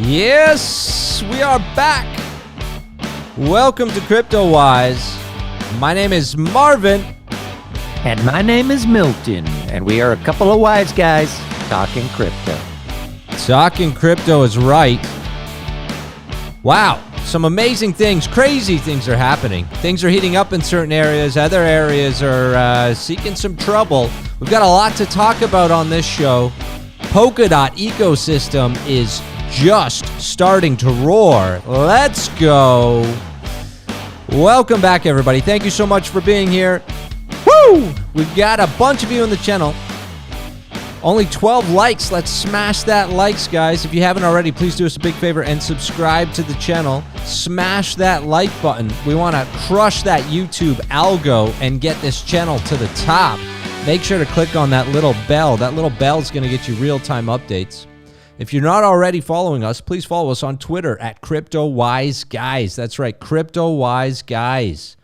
Yes, we are back. Welcome to Cryptowise. My name is Marvin. And my name is Milton. And we are a couple of wise guys talking crypto. Talking crypto is right. Wow, some amazing things, crazy things are happening. Things are heating up in certain areas. Other areas are seeking some trouble. We've got a lot to talk about on this show. Polkadot ecosystem is just starting to roar. Let's go. Welcome back, everybody. Thank you so much for being here. Woo! We've got a bunch of you on the channel. Only 12 likes. Let's smash that likes, guys. If you haven't already, please do us a big favor and subscribe to the channel. Smash that like button. We want to crush that YouTube algo and get this channel to the top. Make sure to click on that little bell. That little bell is going to get you real-time updates. If you're not already following us, please follow us on Twitter at CryptoWiseGuys. That's right, CryptoWiseGuys.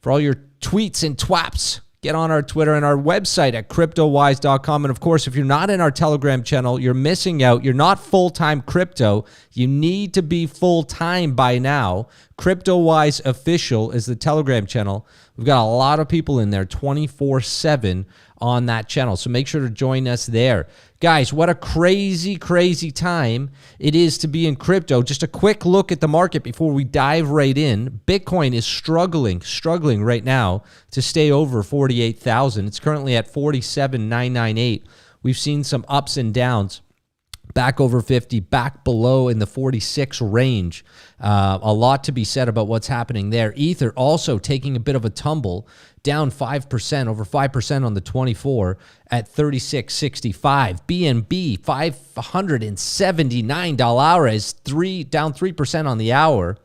For all your tweets and twaps, get on our Twitter and our website at CryptoWise.com. And of course, if you're not in our Telegram channel, you're missing out. You're not full-time crypto. You need to be full-time by now. Cryptowise Official is the Telegram channel. We've got a lot of people in there 24/7 on that channel. So make sure to join us there. Guys, what a crazy, crazy time it is to be in crypto. Just a quick look at the market before we dive right in. Bitcoin is struggling right now to stay over 48,000. It's currently at 47,998. We've seen some ups and downs. Back over 50, back below in the 46 range. A lot to be said about what's happening there. Ether also taking a bit of a tumble, down 5%, over 5% on the 24 at 36.65. BNB, $579 is down 3% on the hour.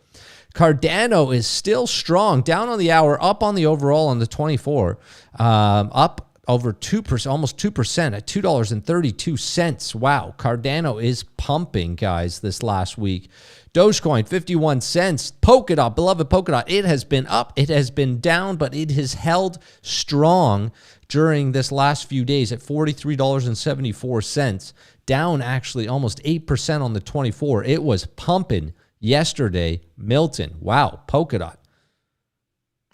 Cardano is still strong, down on the hour, up on the overall on the 24, up over 2%, almost 2% at $2.32. Wow, Cardano is pumping, guys, this last week. Dogecoin, 51 cents. Polkadot, beloved Polkadot, it has been up, it has been down, but it has held strong during this last few days at $43.74. Down actually almost 8% on the 24. It was pumping yesterday. Milton, wow, Polkadot.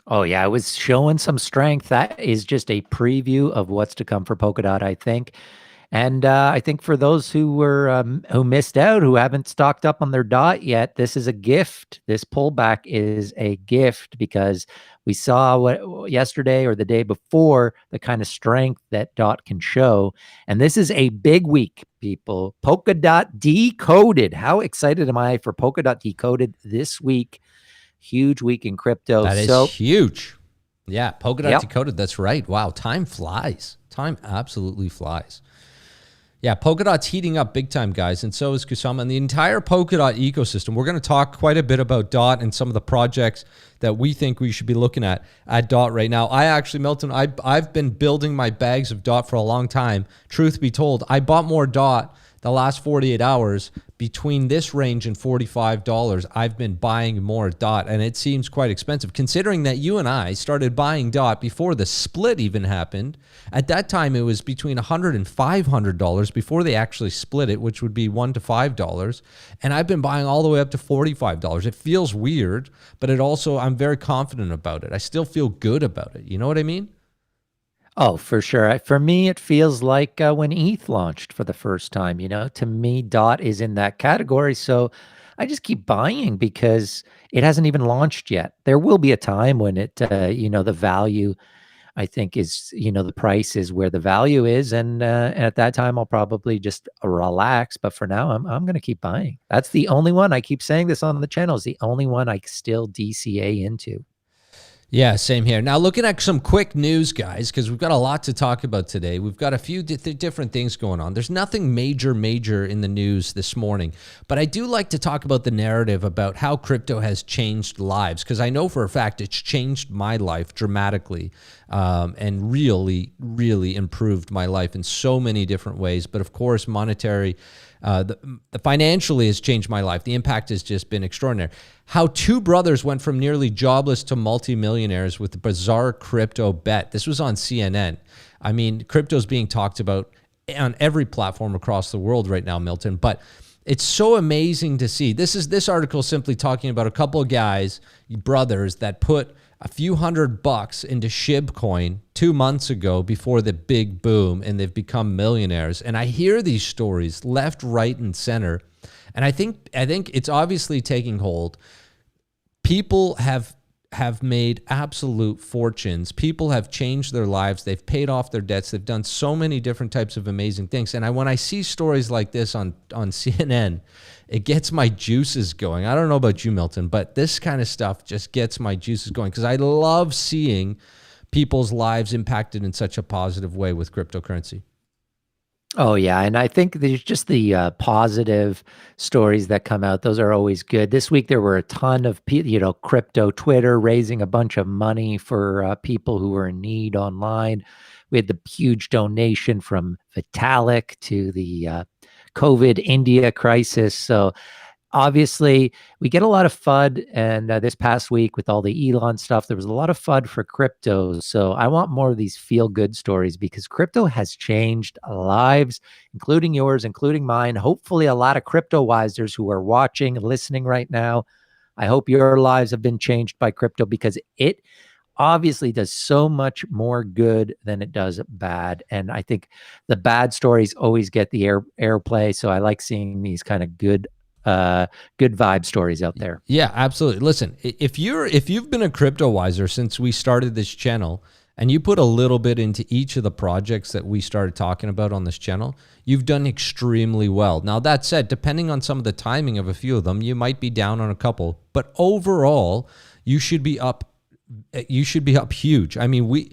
Oh, yeah, it was showing some strength. That is just a preview of what's to come for Polkadot, I think. And I think for those who were who missed out, who haven't stocked up on their DOT yet, this is a gift. This pullback is a gift because we saw what yesterday or the day before the kind of strength that DOT can show. And this is a big week, people. Polkadot decoded. How excited am I for Polkadot decoded this week? Huge week in crypto. That is huge. Yeah, Polkadot decoded. That's right. Wow, time flies. Time absolutely flies. Yeah, Polkadot's heating up big time, guys, and so is Kusama. And the entire Polkadot ecosystem, we're going to talk quite a bit about DOT and some of the projects that we think we should be looking at DOT right now. I actually, Milton, I've been building my bags of DOT for a long time. Truth be told, I bought more DOT the last 48 hours. Between this range and $45, I've been buying more DOT, and it seems quite expensive considering that you and I started buying DOT before the split even happened. At that time, it was between $100 and $500 before they actually split it, which would be $1 to $5. And I've been buying all the way up to $45. It feels weird, but it also, I'm very confident about it. I still feel good about it. You know what I mean? Oh, for sure. For me, it feels like when ETH launched for the first time, to me, DOT is in that category. So I just keep buying because it hasn't even launched yet. There will be a time when it, the value, I think is, the price is where the value is. And at that time, I'll probably just relax. But for now, I'm going to keep buying. That's the only one. I keep saying this on the channel, is the only one I still DCA into. Yeah, same here. Now, looking at some quick news, guys, because we've got a lot to talk about today. We've got a few different things going on. There's nothing major in the news this morning, but I do like to talk about the narrative about how crypto has changed lives, because I know for a fact it's changed my life dramatically and really, really improved my life in so many different ways. But of course, monetary, the financially has changed my life. The impact has just been extraordinary. How two brothers went from nearly jobless to multimillionaires with the bizarre crypto bet. This was on CNN. I mean, crypto's being talked about on every platform across the world right now, Milton. But it's so amazing to see. This article simply talking about a couple of guys, brothers, that put a few $100 into Shibcoin 2 months ago before the big boom, and they've become millionaires. And I hear these stories left, right, and center, and I think it's obviously taking hold. People have made absolute fortunes. People have changed their lives. They've paid off their debts. They've done so many different types of amazing things. And when I see stories like this on CNN, it gets my juices going. I don't know about you, Milton, but this kind of stuff just gets my juices going because I love seeing people's lives impacted in such a positive way with cryptocurrency. Oh, yeah. And I think there's just the positive stories that come out. Those are always good. This week, there were a ton of, crypto Twitter raising a bunch of money for people who were in need online. We had the huge donation from Vitalik to the COVID India crisis. So obviously, we get a lot of FUD, and this past week with all the Elon stuff, there was a lot of FUD for crypto. So I want more of these feel-good stories because crypto has changed lives, including yours, including mine. Hopefully, a lot of Cryptowisers who are watching, listening right now, I hope your lives have been changed by crypto because it obviously does so much more good than it does bad. And I think the bad stories always get the airplay. So I like seeing these kind of good vibe stories out there. Yeah, absolutely. Listen, if you've been a Cryptowiser since we started this channel and you put a little bit into each of the projects that we started talking about on this channel, you've done extremely well. Now, that said, depending on some of the timing of a few of them, you might be down on a couple, but overall, you should be up huge. I mean, we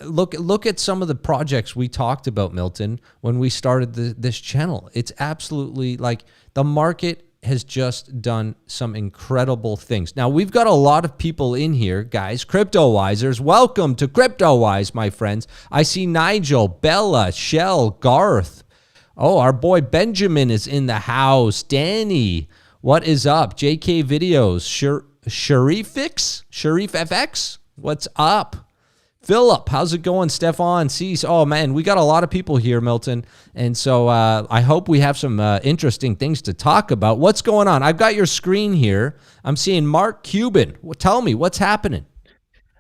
look at some of the projects we talked about, Milton, when we started this channel. It's absolutely like the market has just done some incredible things. Now, we've got a lot of people in here, guys, Cryptowisers. Welcome to Cryptowise, my friends. I see Nigel, Bella, Shell, Garth. Oh, our boy Benjamin is in the house. Danny, what is up? JK Videos, Sharif FX, what's up? Philip, how's it going? Stefan, Cease. Oh, man, we got a lot of people here, Milton. And so I hope we have some interesting things to talk about. What's going on? I've got your screen here. I'm seeing Mark Cuban. Tell me, what's happening?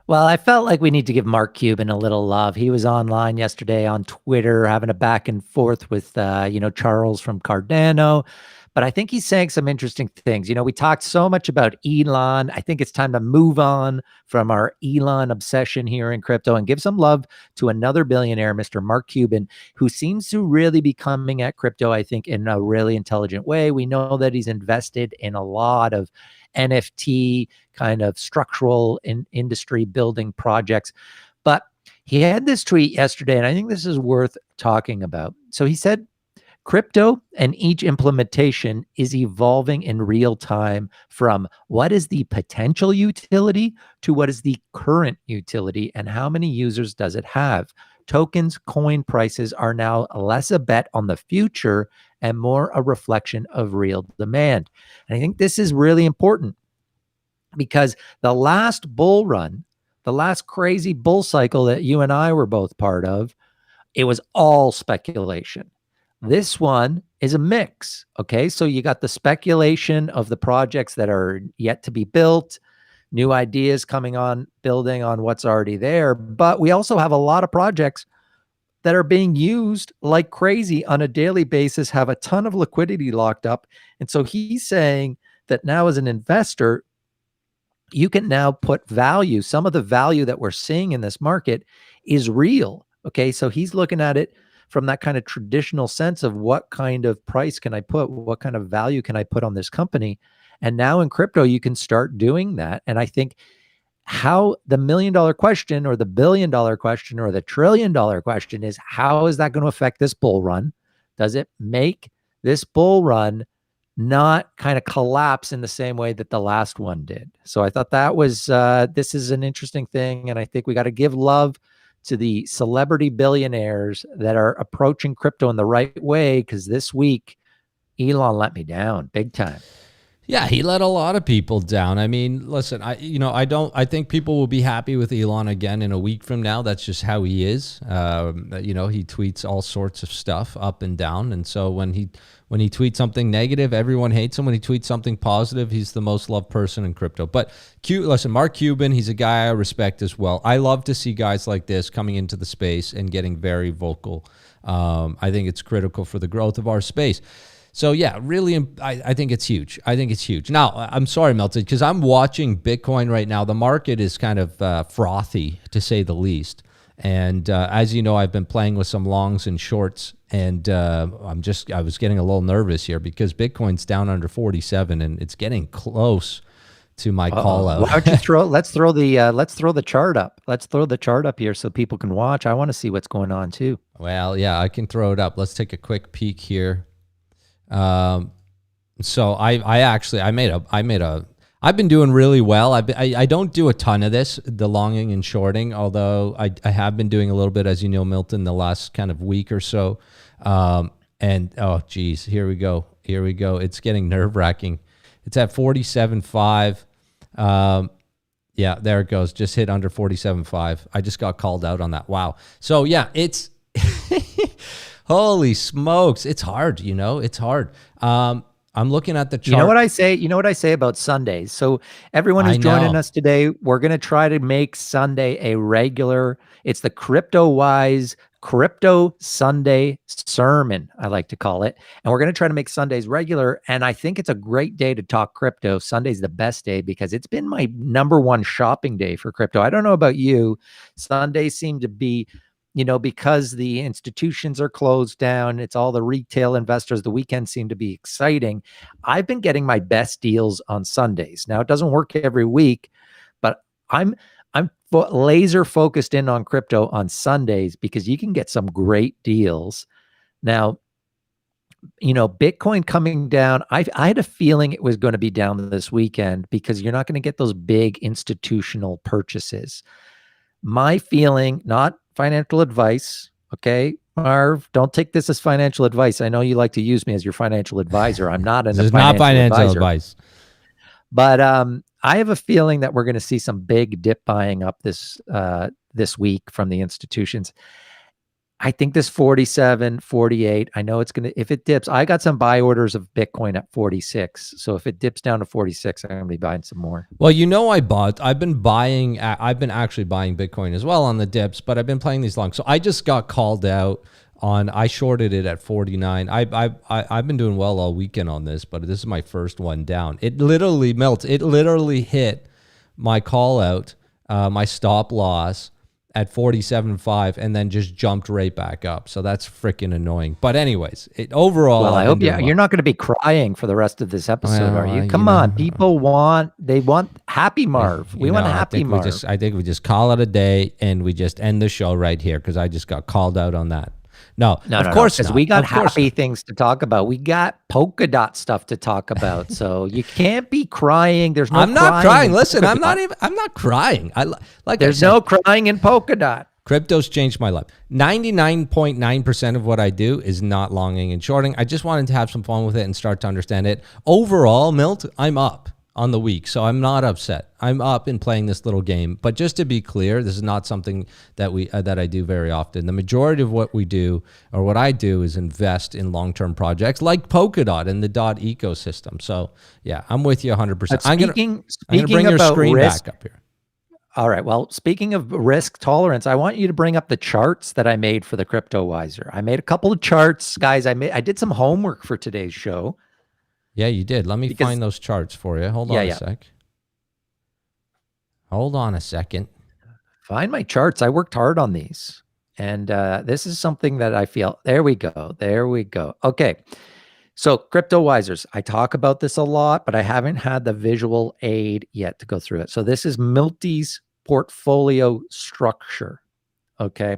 Well, I felt like we need to give Mark Cuban a little love. He was online yesterday on Twitter having a back and forth with, Charles from Cardano. But I think he's saying some interesting things. We talked so much about Elon. I think it's time to move on from our Elon obsession here in crypto and give some love to another billionaire, Mr. Mark Cuban, who seems to really be coming at crypto, I think, in a really intelligent way. We know that he's invested in a lot of NFT kind of structural industry building projects. But he had this tweet yesterday, and I think this is worth talking about. So he said, crypto and each implementation is evolving in real time from what is the potential utility to what is the current utility and how many users does it have. Tokens, coin prices are now less a bet on the future and more a reflection of real demand. And I think this is really important because the last bull run, the last crazy bull cycle that you and I were both part of, it was all speculation. This one is a mix, okay? So you got the speculation of the projects that are yet to be built, new ideas coming on, building on what's already there. But we also have a lot of projects that are being used like crazy on a daily basis, have a ton of liquidity locked up. And so he's saying that now as an investor, you can now put value. Some of the value that we're seeing in this market is real, okay? So he's looking at it from that kind of traditional sense of what kind of price can I put? What kind of value can I put on this company? And now in crypto, you can start doing that. And I think how the $1 million question or the $1 billion question or the $1 trillion question is, how is that going to affect this bull run? Does it make this bull run not kind of collapse in the same way that the last one did? So I thought that was, this is an interesting thing. And I think we got to give love to the celebrity billionaires that are approaching crypto in the right way, because this week, Elon let me down big time. Yeah, he let a lot of people down. I mean, listen, I think people will be happy with Elon again in a week from now. That's just how he is. He tweets all sorts of stuff up and down. And so when he tweets something negative, everyone hates him. When he tweets something positive, he's the most loved person in crypto. But listen, Mark Cuban, he's a guy I respect as well. I love to see guys like this coming into the space and getting very vocal. I think it's critical for the growth of our space. So yeah, really, I think it's huge. I think it's huge. Now, I'm sorry, Milton, because I'm watching Bitcoin right now. The market is kind of frothy, to say the least. And as you know, I've been playing with some longs and shorts, and I was getting a little nervous here because Bitcoin's down under 47, and it's getting close to my call out. Why don't you let's throw the chart up. Let's throw the chart up here so people can watch. I want to see what's going on too. Well, yeah, I can throw it up. Let's take a quick peek here. So I've been doing really well. I don't do a ton of this, the longing and shorting, although I have been doing a little bit, as you know, Milton, the last kind of week or so. And oh geez, here we go. It's getting nerve wracking. It's at 47.5. Yeah, there it goes. Just hit under 47.5. I just got called out on that. Wow. So yeah, it's holy smokes. It's hard, it's hard. I'm looking at the chart. You know what I say about Sundays. So everyone who's joining us today, we're going to try to make Sunday a regular. It's the Cryptowise Crypto Sunday sermon, I like to call it. And we're going to try to make Sundays regular. And I think it's a great day to talk crypto. Sunday's the best day because it's been my #1 shopping day for crypto. I don't know about you. Sundays seem to be, because the institutions are closed down, it's all the retail investors. The weekends seem to be exciting. I've been getting my best deals on Sundays. Now, it doesn't work every week, but I'm laser focused in on crypto on Sundays because you can get some great deals. Now, Bitcoin coming down, I had a feeling it was going to be down this weekend because you're not going to get those big institutional purchases. My feeling, not financial advice, okay? Marv, don't take this as financial advice. I know you like to use me as your financial advisor. I'm not This is not financial advice. But I have a feeling that we're going to see some big dip buying up this week from the institutions. I think this 47, 48, I know it's going to, if it dips, I got some buy orders of Bitcoin at 46. So if it dips down to 46, I'm going to be buying some more. Well, I've been actually buying Bitcoin as well on the dips, but I've been playing these long. So I just got called out I shorted it at 49. I've been doing well all weekend on this, but this is my first one down. It literally melts. It literally hit my call out, my stop loss at 47.5 and then just jumped right back up. So that's freaking annoying. But anyways, overall, well, I hope you're not going to be crying for the rest of this episode, are you? Come on, people want happy Marv. We want happy Marv. I think we just call it a day and we just end the show right here because I just got called out on that. No, of course, because we got happy things to talk about. We got polka dot stuff to talk about. So you can't be crying. There's no. I'm not crying. Listen, I'm not crying. There's no crying in polka dot. Crypto's changed my life. 99.9% of what I do is not longing and shorting. I just wanted to have some fun with it and start to understand it. Overall, Milt, I'm up on the week, so I'm not upset. I'm up in playing this little game. But just to be clear, this is not something that I do very often. The majority of what we do, or what I do, is invest in long-term projects like Polkadot and the DOT ecosystem. So yeah, I'm with you 100%. I'm going to bring your screen back up here. All right. Well, speaking of risk tolerance, I want you to bring up the charts that I made for the Cryptowiser. I made a couple of charts, guys. I did some homework for today's show. Yeah, you did. Let me find those charts for you. Hold on a sec. Hold on a second. Find my charts. I worked hard on these. And this is something that I feel. There we go. Okay. So Cryptowisers, I talk about this a lot, but I haven't had the visual aid yet to go through it. So this is Milty's portfolio structure. Okay.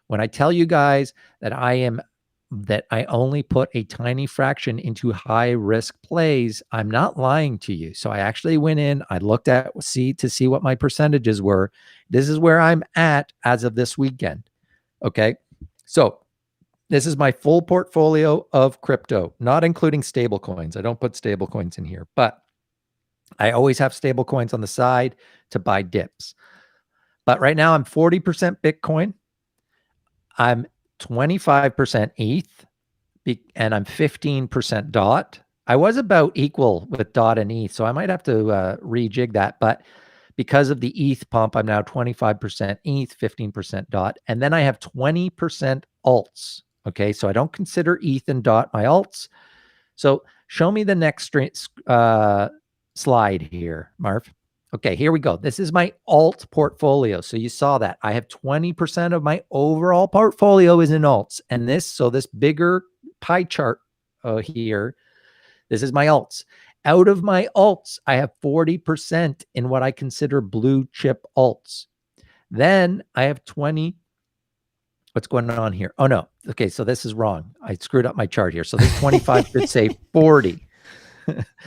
When I tell you guys that I only put a tiny fraction into high risk plays, I'm not lying to you. So I actually went in, I looked at to see what my percentages were. This is where I'm at as of this weekend. Okay. So this is my full portfolio of crypto, not including stable coins. I don't put stable coins in here, but I always have stable coins on the side to buy dips. But right now I'm 40% Bitcoin. I'm 25% ETH, and I'm 15% DOT. I was about equal with DOT and ETH, so I might have to rejig that. But because of the ETH pump, I'm now 25% ETH, 15% DOT. And then I have 20% alts. Okay, so I don't consider ETH and DOT my alts. So show me the next slide here, Marv. Okay, here we go. This is my alt portfolio. So you saw that. I have 20% of my overall portfolio is in alts. And this bigger pie chart here, this is my alts. Out of my alts, I have 40% in what I consider blue chip alts. Then I have 20. What's going on here? Oh, no. Okay, so this is wrong. I screwed up my chart here. So this 25 should say 40.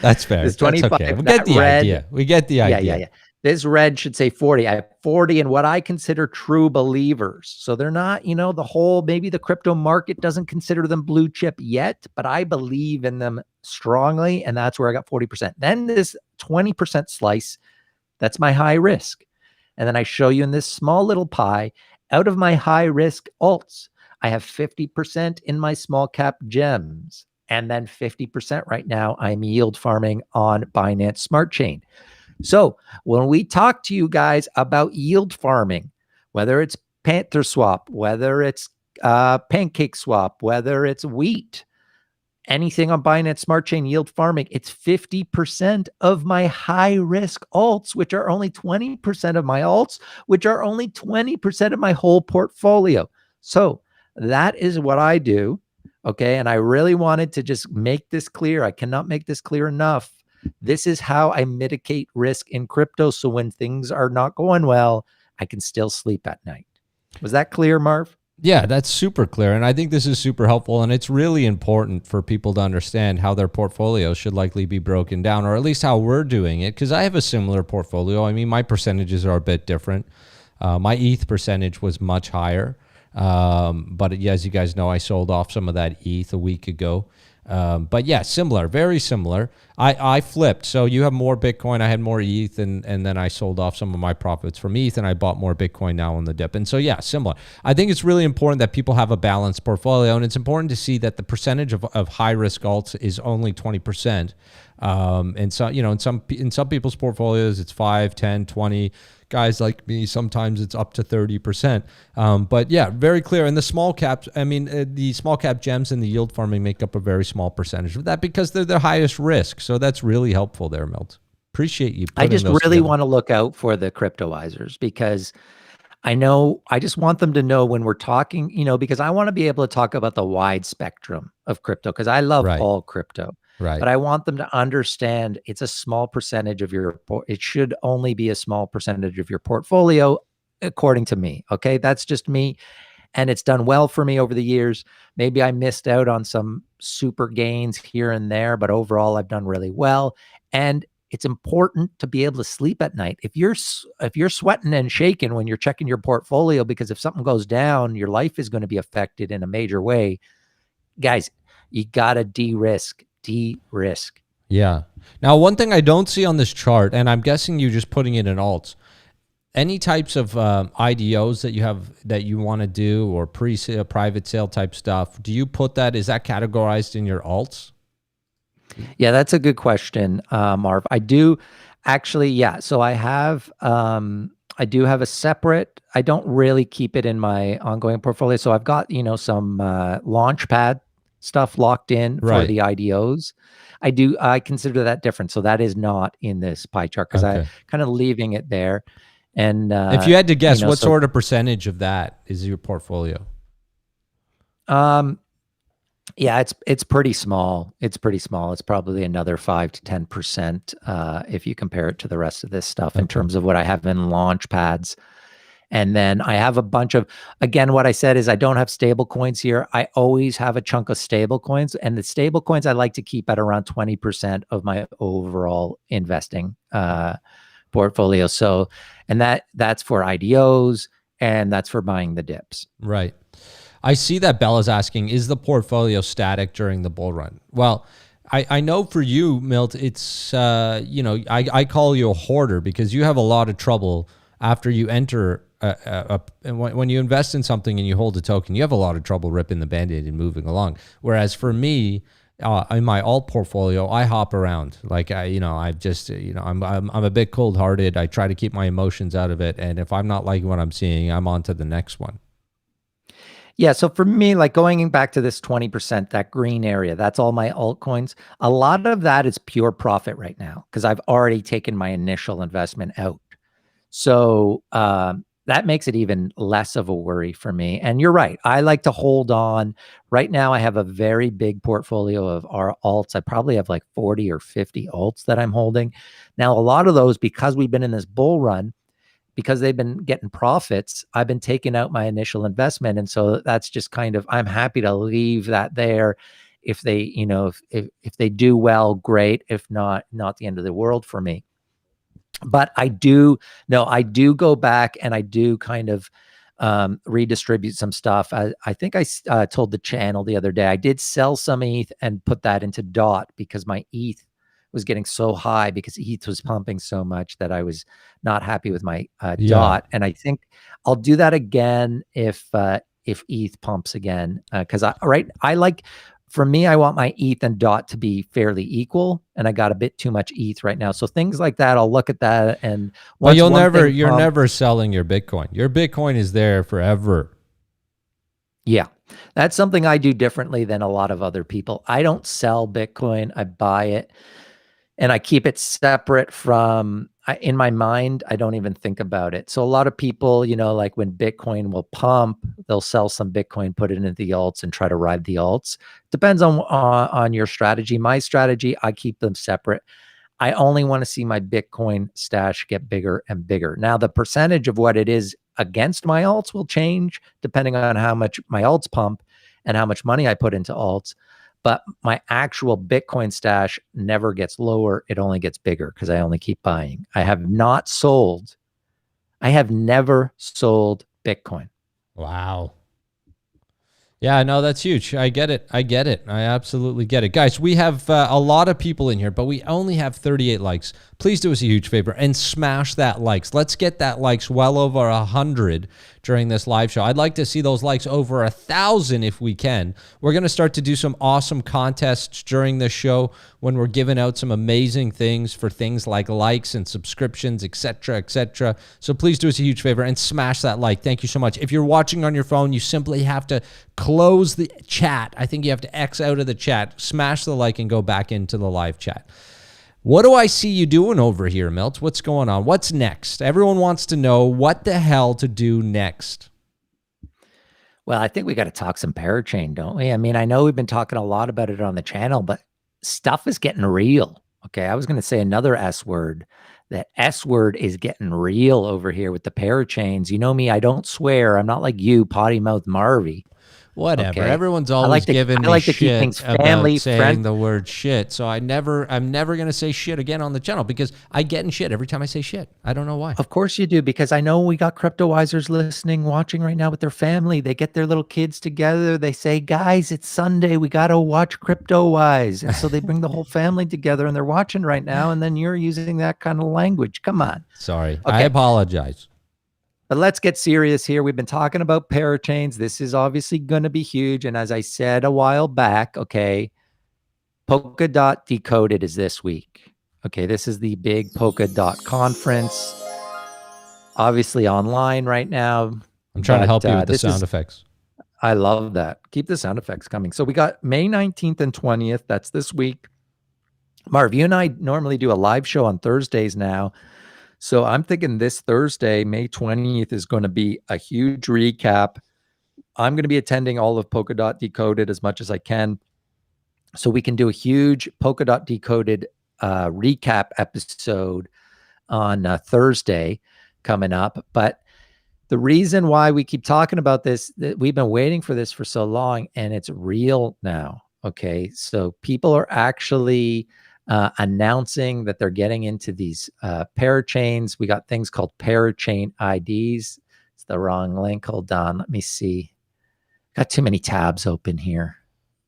That's fair. This 25, that's okay. We get the idea. We get the idea. Yeah. This red should say 40. I have 40 in what I consider true believers. So they're not, maybe the crypto market doesn't consider them blue chip yet, but I believe in them strongly. And that's where I got 40%. Then this 20% slice, that's my high risk. And then I show you in this small little pie, out of my high risk alts, I have 50% in my small cap gems. And then 50% right now, I'm yield farming on Binance Smart Chain. So when we talk to you guys about yield farming, whether it's Panther Swap, whether it's Pancake Swap, whether it's Wheat, anything on Binance Smart Chain yield farming, it's 50% of my high risk alts, which are only 20% of my alts, which are only 20% of my whole portfolio. So that is what I do. Okay. And I really wanted to just make this clear. I cannot make this clear enough. This is how I mitigate risk in crypto. So when things are not going well, I can still sleep at night. Was that clear, Marv? Yeah, that's super clear. And I think this is super helpful. And it's really important for people to understand how their portfolio should likely be broken down, or at least how we're doing it. Because I have a similar portfolio. I mean, my percentages are a bit different. My ETH percentage was much higher. But as you guys know, I sold off some of that ETH a week ago. But yeah, similar, very similar. I flipped. So you have more Bitcoin. I had more ETH, and then I sold off some of my profits from ETH, and I bought more Bitcoin now on the dip. And so yeah, similar. I think it's really important that people have a balanced portfolio, and it's important to see that the percentage of high risk alts is only 20%. And so, in some people's portfolios, it's 5, 10, 20. Guys like me, sometimes it's up to 30%. But yeah, very clear. And the small caps, the small cap gems and the yield farming make up a very small percentage of that because they're the highest risk. So that's really helpful there, Milt. Appreciate you. I just really want to look out for the Cryptowisers because I just want them to know when we're talking, because I want to be able to talk about the wide spectrum of crypto because I love all crypto. Right. But I want them to understand it's a small percentage of it should only be a small percentage of your portfolio, according to me. Okay. That's just me. And it's done well for me over the years. Maybe I missed out on some super gains here and there, but overall I've done really well. And it's important to be able to sleep at night. If you're sweating and shaking when you're checking your portfolio, because if something goes down, your life is going to be affected in a major way. Guys, you got to de-risk. Yeah. Now, one thing I don't see on this chart, and I'm guessing you're just putting it in alts, any types of IDOs that you have that you want to do, or pre-sale, private sale type stuff, do you put that, is that categorized in your alts? Yeah, that's a good question, Marv. I do actually, yeah. So I do have a separate, I don't really keep it in my ongoing portfolio. So I've got, some Launchpad stuff locked in for the IDOs. I consider that different. So that is not in this pie chart because I kind of leaving it there. And if you had to guess, what sort of percentage of that is your portfolio? Yeah, it's pretty small. It's pretty small. It's probably another 5 to 10% if you compare it to the rest of this stuff in terms of what I have in Launchpads. And then I have a bunch of, again, what I said is I don't have stable coins here. I always have a chunk of stable coins, and the stable coins I like to keep at around 20% of my overall investing portfolio. So, and that's for IDOs and that's for buying the dips. Right. I see that Bella's asking, is the portfolio static during the bull run? Well, I know for you, Milt, it's, I call you a hoarder because you have a lot of trouble after you enter, when you invest in something and you hold a token, you have a lot of trouble ripping the Band-Aid and moving along. Whereas for me, in my alt portfolio, I hop around. Like I've just, I'm a bit cold hearted. I try to keep my emotions out of it. And if I'm not liking what I'm seeing, I'm on to the next one. Yeah, so for me, like going back to this 20%, that green area, that's all my altcoins. A lot of that is pure profit right now because I've already taken my initial investment out. So that makes it even less of a worry for me. And you're right. I like to hold on. Right now, I have a very big portfolio of our alts. I probably have like 40 or 50 alts that I'm holding. Now, a lot of those, because we've been in this bull run, because they've been getting profits, I've been taking out my initial investment. And so that's just kind of, I'm happy to leave that there. If they, if they do well, great. If not, not the end of the world for me. But I do go back and I do kind of redistribute some stuff. I think I told the channel the other day, I did sell some ETH and put that into DOT because my ETH was getting so high because ETH was pumping so much that I was not happy with my DOT. And I think I'll do that again if ETH pumps again. Because for me, I want my ETH and DOT to be fairly equal, and I got a bit too much ETH right now. So things like that, I'll look at that. And but you're never selling your Bitcoin. Your Bitcoin is there forever. Yeah, that's something I do differently than a lot of other people. I don't sell Bitcoin. I buy it and I keep it separate from, in my mind, I don't even think about it. So a lot of people, like when Bitcoin will pump, they'll sell some Bitcoin, put it into the alts and try to ride the alts. Depends on your strategy. My strategy, I keep them separate. I only want to see my Bitcoin stash get bigger and bigger. Now, the percentage of what it is against my alts will change depending on how much my alts pump and how much money I put into alts. But my actual Bitcoin stash never gets lower. It only gets bigger because I only keep buying. I have never sold Bitcoin. Wow. Yeah, no, that's huge. I get it. I absolutely get it. Guys, we have a lot of people in here, but we only have 38 likes. Please do us a huge favor and smash that likes. Let's get that likes well over 100 during this live show. I'd like to see those likes over 1,000 if we can. We're going to start to do some awesome contests during this show when we're giving out some amazing things for things like likes and subscriptions, etc., etc. So please do us a huge favor and smash that like. Thank you so much. If you're watching on your phone, you simply have to close the chat. I think you have to X out of the chat, smash the like, and go back into the live chat. What do I see you doing over here, Milt? What's going on? What's next? Everyone wants to know what the hell to do next. Well, I think we got to talk some Parachain, don't we? I mean, I know we've been talking a lot about it on the channel, but stuff is getting real. Okay, I was going to say another S word. That S word is getting real over here with the Parachains. You know me, I don't swear. I'm not like you, potty mouth Marvy. Whatever. Okay. Everyone's always giving me shit about saying the word shit. So I'm never going to say shit again on the channel because I get in shit every time I say shit. I don't know why. Of course you do, because I know we got Cryptowisers listening, watching right now with their family. They get their little kids together. They say, guys, it's Sunday. We got to watch Cryptowise. And so they bring the whole family together and they're watching right now. And then you're using that kind of language. Come on. Sorry. Okay. I apologize. But let's get serious here. We've been talking about Parachains. This is obviously going to be huge. And as I said a while back, okay, Polkadot Decoded is this week. Okay, this is the big Polkadot conference. Obviously online right now. I'm trying to help you with the sound effects. I love that. Keep the sound effects coming. So we got May 19th and 20th. That's this week. Marv, you and I normally do a live show on Thursdays now. So I'm thinking this Thursday, May 20th, is going to be a huge recap. I'm going to be attending all of Polkadot Decoded as much as I can, so we can do a huge Polkadot Decoded recap episode on Thursday coming up. But the reason why we keep talking about this, we've been waiting for this for so long, and it's real now. Okay, so people are actually announcing that they're getting into these parachains. We got things called parachain IDs. It's the wrong link. Hold on. Let me see. Got too many tabs open here.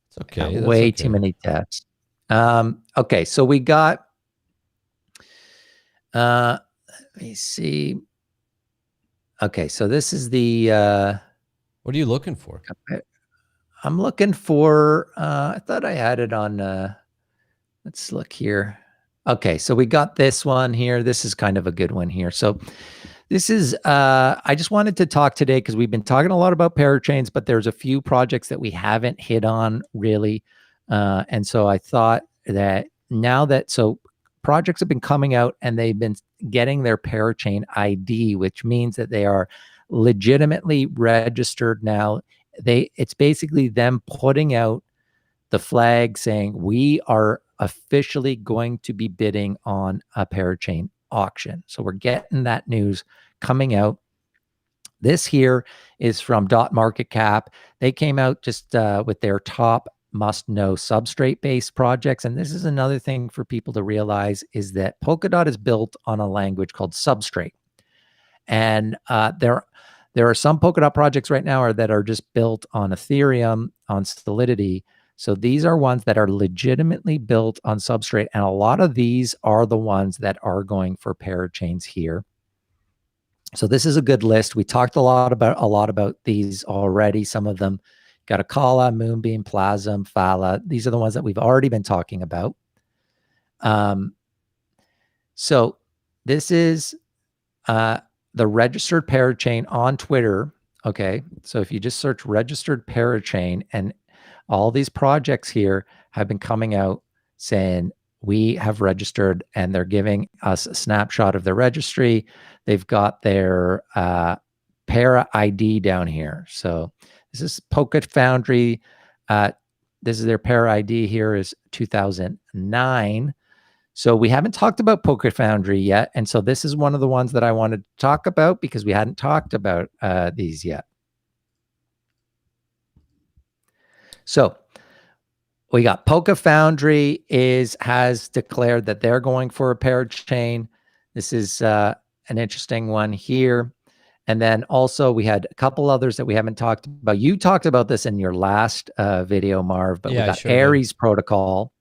It's okay. Way too many tabs. Okay, so we got, let me see. Okay, so this is the, what are you looking for? I'm looking for, I thought I had it on, let's look here. Okay, so we got this one here. This is kind of a good one here. So this is, I just wanted to talk today because we've been talking a lot about parachains, but there's a few projects that we haven't hit on really. And so I thought that now that, so projects have been coming out and they've been getting their parachain ID, which means that they are legitimately registered now. It's basically them putting out the flag saying we are officially going to be bidding on a parachain auction. So we're getting that news coming out. This here is from Market Cap. They came out just with their top must-know substrate-based projects. And this is another thing for people to realize is that Polkadot is built on a language called Substrate. And there are some Polkadot projects right now that are just built on Ethereum, on Solidity. So these are ones that are legitimately built on Substrate. And a lot of these are the ones that are going for parachains here. So this is a good list. We talked a lot about these already. Some of them got Akala, Moonbeam, Plasm, Phala. These are the ones that we've already been talking about. So this is the registered parachain on Twitter. Okay, so if you just search registered parachain, and all these projects here have been coming out saying we have registered, and they're giving us a snapshot of their registry. They've got their para ID down here. So this is Polka Foundry. This is their para ID here is 2009. So we haven't talked about Polka Foundry yet. And so this is one of the ones that I wanted to talk about because we hadn't talked about these yet. So we got Polka Foundry has declared that they're going for a parachain. This is an interesting one here. And then also we had a couple others that we haven't talked about. You talked about this in your last video, Marv, but we got Aries Protocol.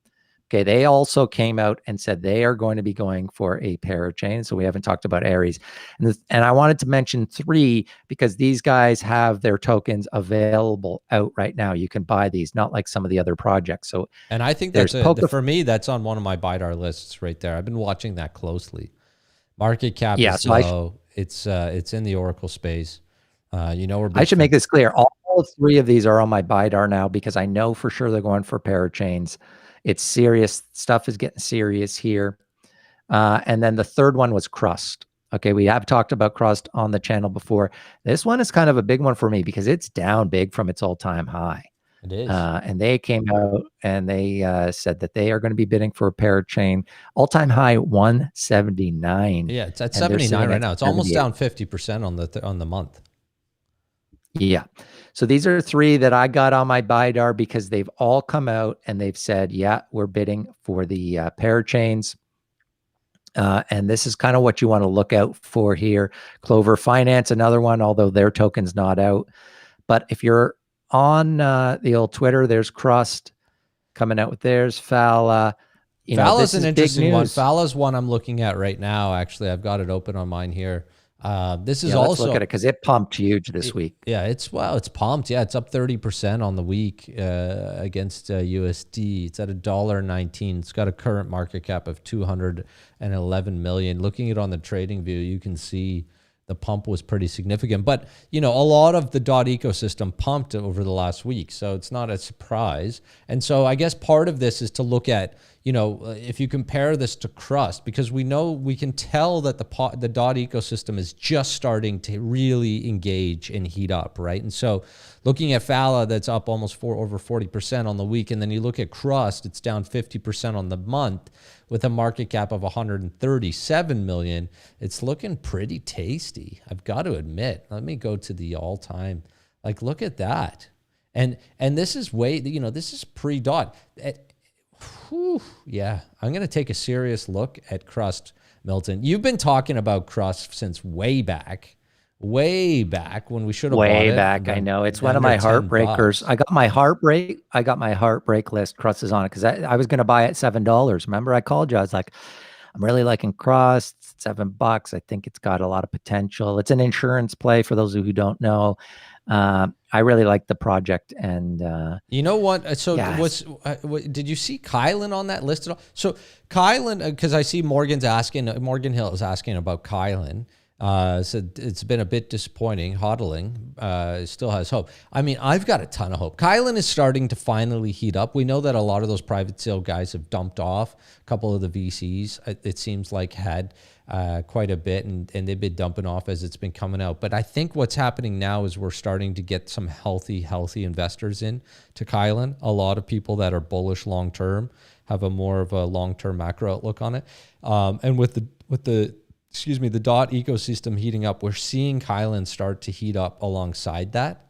Okay, they also came out and said they are going to be going for a parachain. So we haven't talked about Aries. And I wanted to mention 3 because these guys have their tokens available out right now. You can buy these, not like some of the other projects. So, and I think that's for me, that's on one of my BIDAR lists right there. I've been watching that closely. Market cap is low. It's in the Oracle space. I should make this clear. All 3 of these are on my BIDAR now because I know for sure they're going for parachains. It's serious. Stuff is getting serious here. And then the third one was Crust. Okay, we have talked about Crust on the channel before. This one is kind of a big one for me because it's down big from its all-time high. It is. And they came out and they said that they are going to be bidding for a parachain. All-time high 179. Yeah, it's at 79 right now. It's almost down 50% on the month. Yeah. So these are 3 that I got on my BIDAR because they've all come out and they've said, yeah, we're bidding for the parachains. And this is kind of what you want to look out for here. Clover Finance, another one, although their token's not out. But if you're on the old Twitter, there's Crust coming out with theirs. Phala. Phala's an interesting one. Phala's one I'm looking at right now. Actually, I've got it open on mine here. This is also, let's look at it because it pumped huge this week. Yeah, it's pumped. Yeah, it's up 30% on the week against USD. It's at $1.19. It's got a current market cap of 211 million. Looking at it on the trading view, you can see the pump was pretty significant. But a lot of the DOT ecosystem pumped over the last week, so it's not a surprise. And so I guess part of this is to look at, if you compare this to Crust, because we can tell that the DOT ecosystem is just starting to really engage and heat up, right? And so looking at Phala, that's up almost over 40% on the week, and then you look at Crust, it's down 50% on the month with a market cap of 137 million. It's looking pretty tasty, I've got to admit. Let me go to the all-time. Like, look at that. And this is this is pre-DOT. Yeah, I'm going to take a serious look at Crust, Milton. You've been talking about Crust since way back way back when we should have bought Way it. back, I know. It's one of Under my 10 heartbreakers. bucks. I got my heartbreak list crosses on it because I was going to buy it $7. Remember, I called you. I was like, I'm really liking Crust. It's $7. I think it's got a lot of potential. It's an insurance play for those who don't know. I really like the project, and You know what? So yeah, did you see Kylin on that list at all? So Kylin, because I see Morgan Hill is asking about Kylin. So it's been a bit disappointing. Hodling still has hope. I mean, I've got a ton of hope. Kylin is starting to finally heat up. We know that a lot of those private sale guys have dumped off. A couple of the VCs, it seems like, had quite a bit, and they've been dumping off as it's been coming out. But I think what's happening now is we're starting to get some healthy investors in to Kylin. A lot of people that are bullish long term have a more of a long term macro outlook on it. And with the the DOT ecosystem heating up, we're seeing Kylin start to heat up alongside that.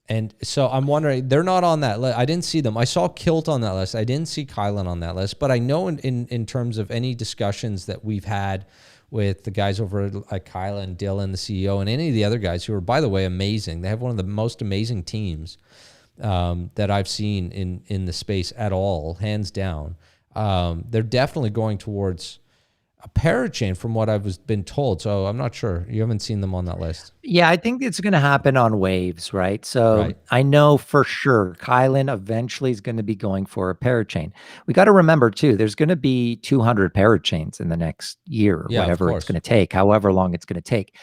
And so I'm wondering, they're not on that list. I didn't see them. I saw Kilt on that list. I didn't see Kylin on that list, but I know in terms of any discussions that we've had with the guys over at Kylin, Dylan, the CEO, and any of the other guys who are, by the way, amazing. They have one of the most amazing teams that I've seen in the space at all, hands down. They're definitely going towards a Parachain from what I've been told. So I'm not sure. You haven't seen them on that list. yeah, I think it's going to happen on waves, right? So Right. I know for sure Kylin eventually is going to be going for a parachain. We got to remember too, there's going to be 200 parachains in the next year, or Yeah, of whatever it's course. going to take, however long it's going to take.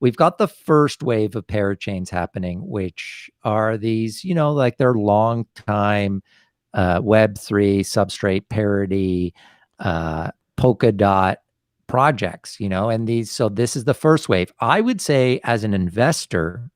We've got the first wave of parachains happening, which are these, like they're long time Web3 substrate parity, Polkadot projects, and so this is the first wave. I would say as an investor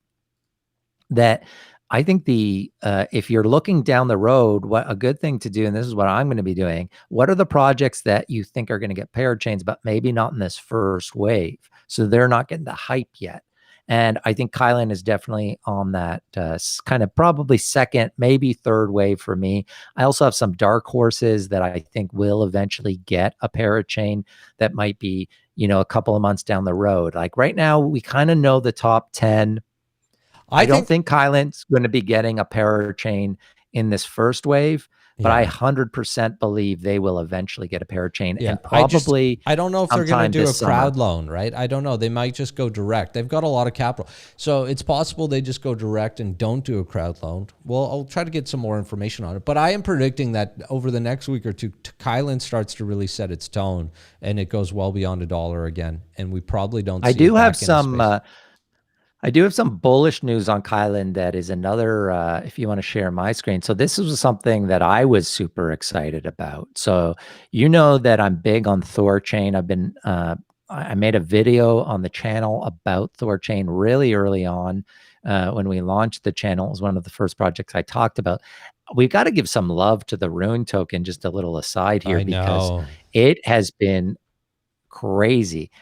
that I think if you're looking down the road, what a good thing to do, and this is what I'm going to be doing, what are the projects that you think are going to get parachains, but maybe not in this first wave? So they're not getting the hype yet. And I think Kylin is definitely on that kind of probably second, maybe third wave for me. I also have some dark horses that I think will eventually get a parachain that might be, a couple of months down the road. Like right now, we kind of know the top 10. I don't think Kylin's going to be getting a parachain in this first wave, but I 100% believe they will eventually get a parachain, and probably I don't know if they're going to do a crowd summer. loan, right? I don't know. They might just go direct. They've got a lot of capital. So it's possible they just go direct and don't do a crowd loan. Well, I'll try to get some more information on it. But I am predicting that over the next week or two, Kylin starts to really set its tone and it goes well beyond $1 again. And we probably don't see it back in the space. I do have some bullish news on Kylin that is another, if you want to share my screen. So this was something that I was super excited about. So you know that I'm big on Thorchain. I made a video on the channel about Thorchain really early on when we launched the channel. It was one of the first projects I talked about. We've got to give some love to the Rune token, just a little aside here, because it has been crazy.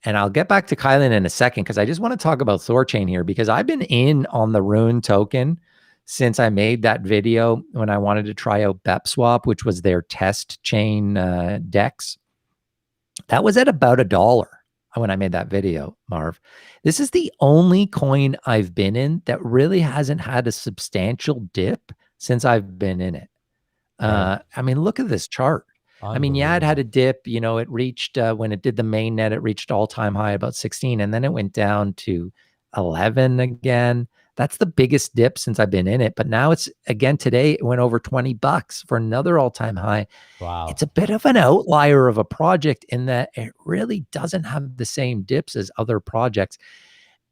And I'll get back to Kylin in a second because I just want to talk about Thorchain here, because I've been in on the Rune token since I made that video when I wanted to try out PSwap, which was their test chain DEX. That was at about $1 when I made that video, Marv. This is the only coin I've been in that really hasn't had a substantial dip since I've been in it. I mean, look at this chart. I mean, yeah, it had a dip, it reached, when it did the main net, it reached all-time high about 16, and then it went down to 11 again. That's the biggest dip since I've been in it. But now it's, again, today, it went over $20 for another all-time high. Wow. It's a bit of an outlier of a project in that it really doesn't have the same dips as other projects.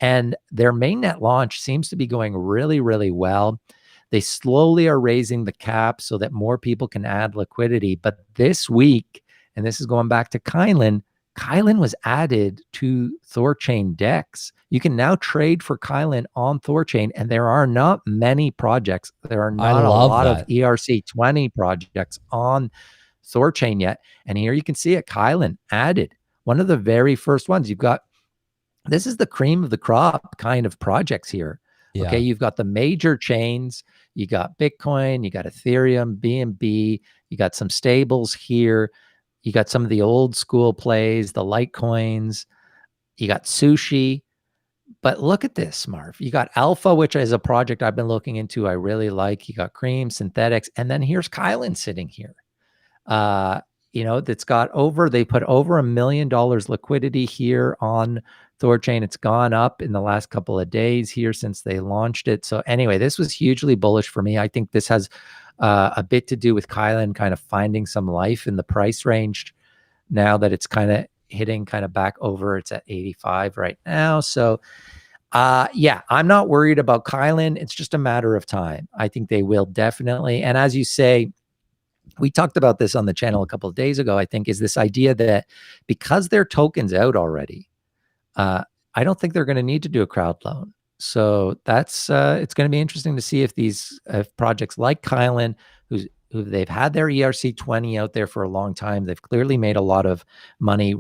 And their mainnet launch seems to be going really, really well. They slowly are raising the cap so that more people can add liquidity. But this week, and this is going back to Kylin, Kylin was added to Thorchain DEX. You can now trade for Kylin on Thorchain, and there are not many projects. There are not a lot of ERC20 projects on Thorchain yet. And here you can see it, Kylin added, one of the very first ones. This is the cream of the crop kind of projects here. Yeah. Okay, you've got the major chains, you got Bitcoin, you got Ethereum, BNB, you got some stables here, you got some of the old school plays, the Litecoins. You got Sushi. But look at this, Marv. You got Alpha, which is a project I've been looking into. I really like. You got Cream, Synthetics, and then here's Kylin sitting here. That's got they put over $1 million liquidity here on Thorchain. It's gone up in the last couple of days here since they launched it. So anyway, this was hugely bullish for me. I think this has a bit to do with Kylin kind of finding some life in the price range now that it's kind of hitting kind of back over. It's at 85 right now. So I'm not worried about Kylin. It's just a matter of time. I think they will definitely. And as you say, we talked about this on the channel a couple of days ago, I think, is this idea that because their token's out already, I don't think they're going to need to do a crowd loan. So that's it's going to be interesting to see if these projects like Kylin, who they've had their ERC20 out there for a long time, they've clearly made a lot of money.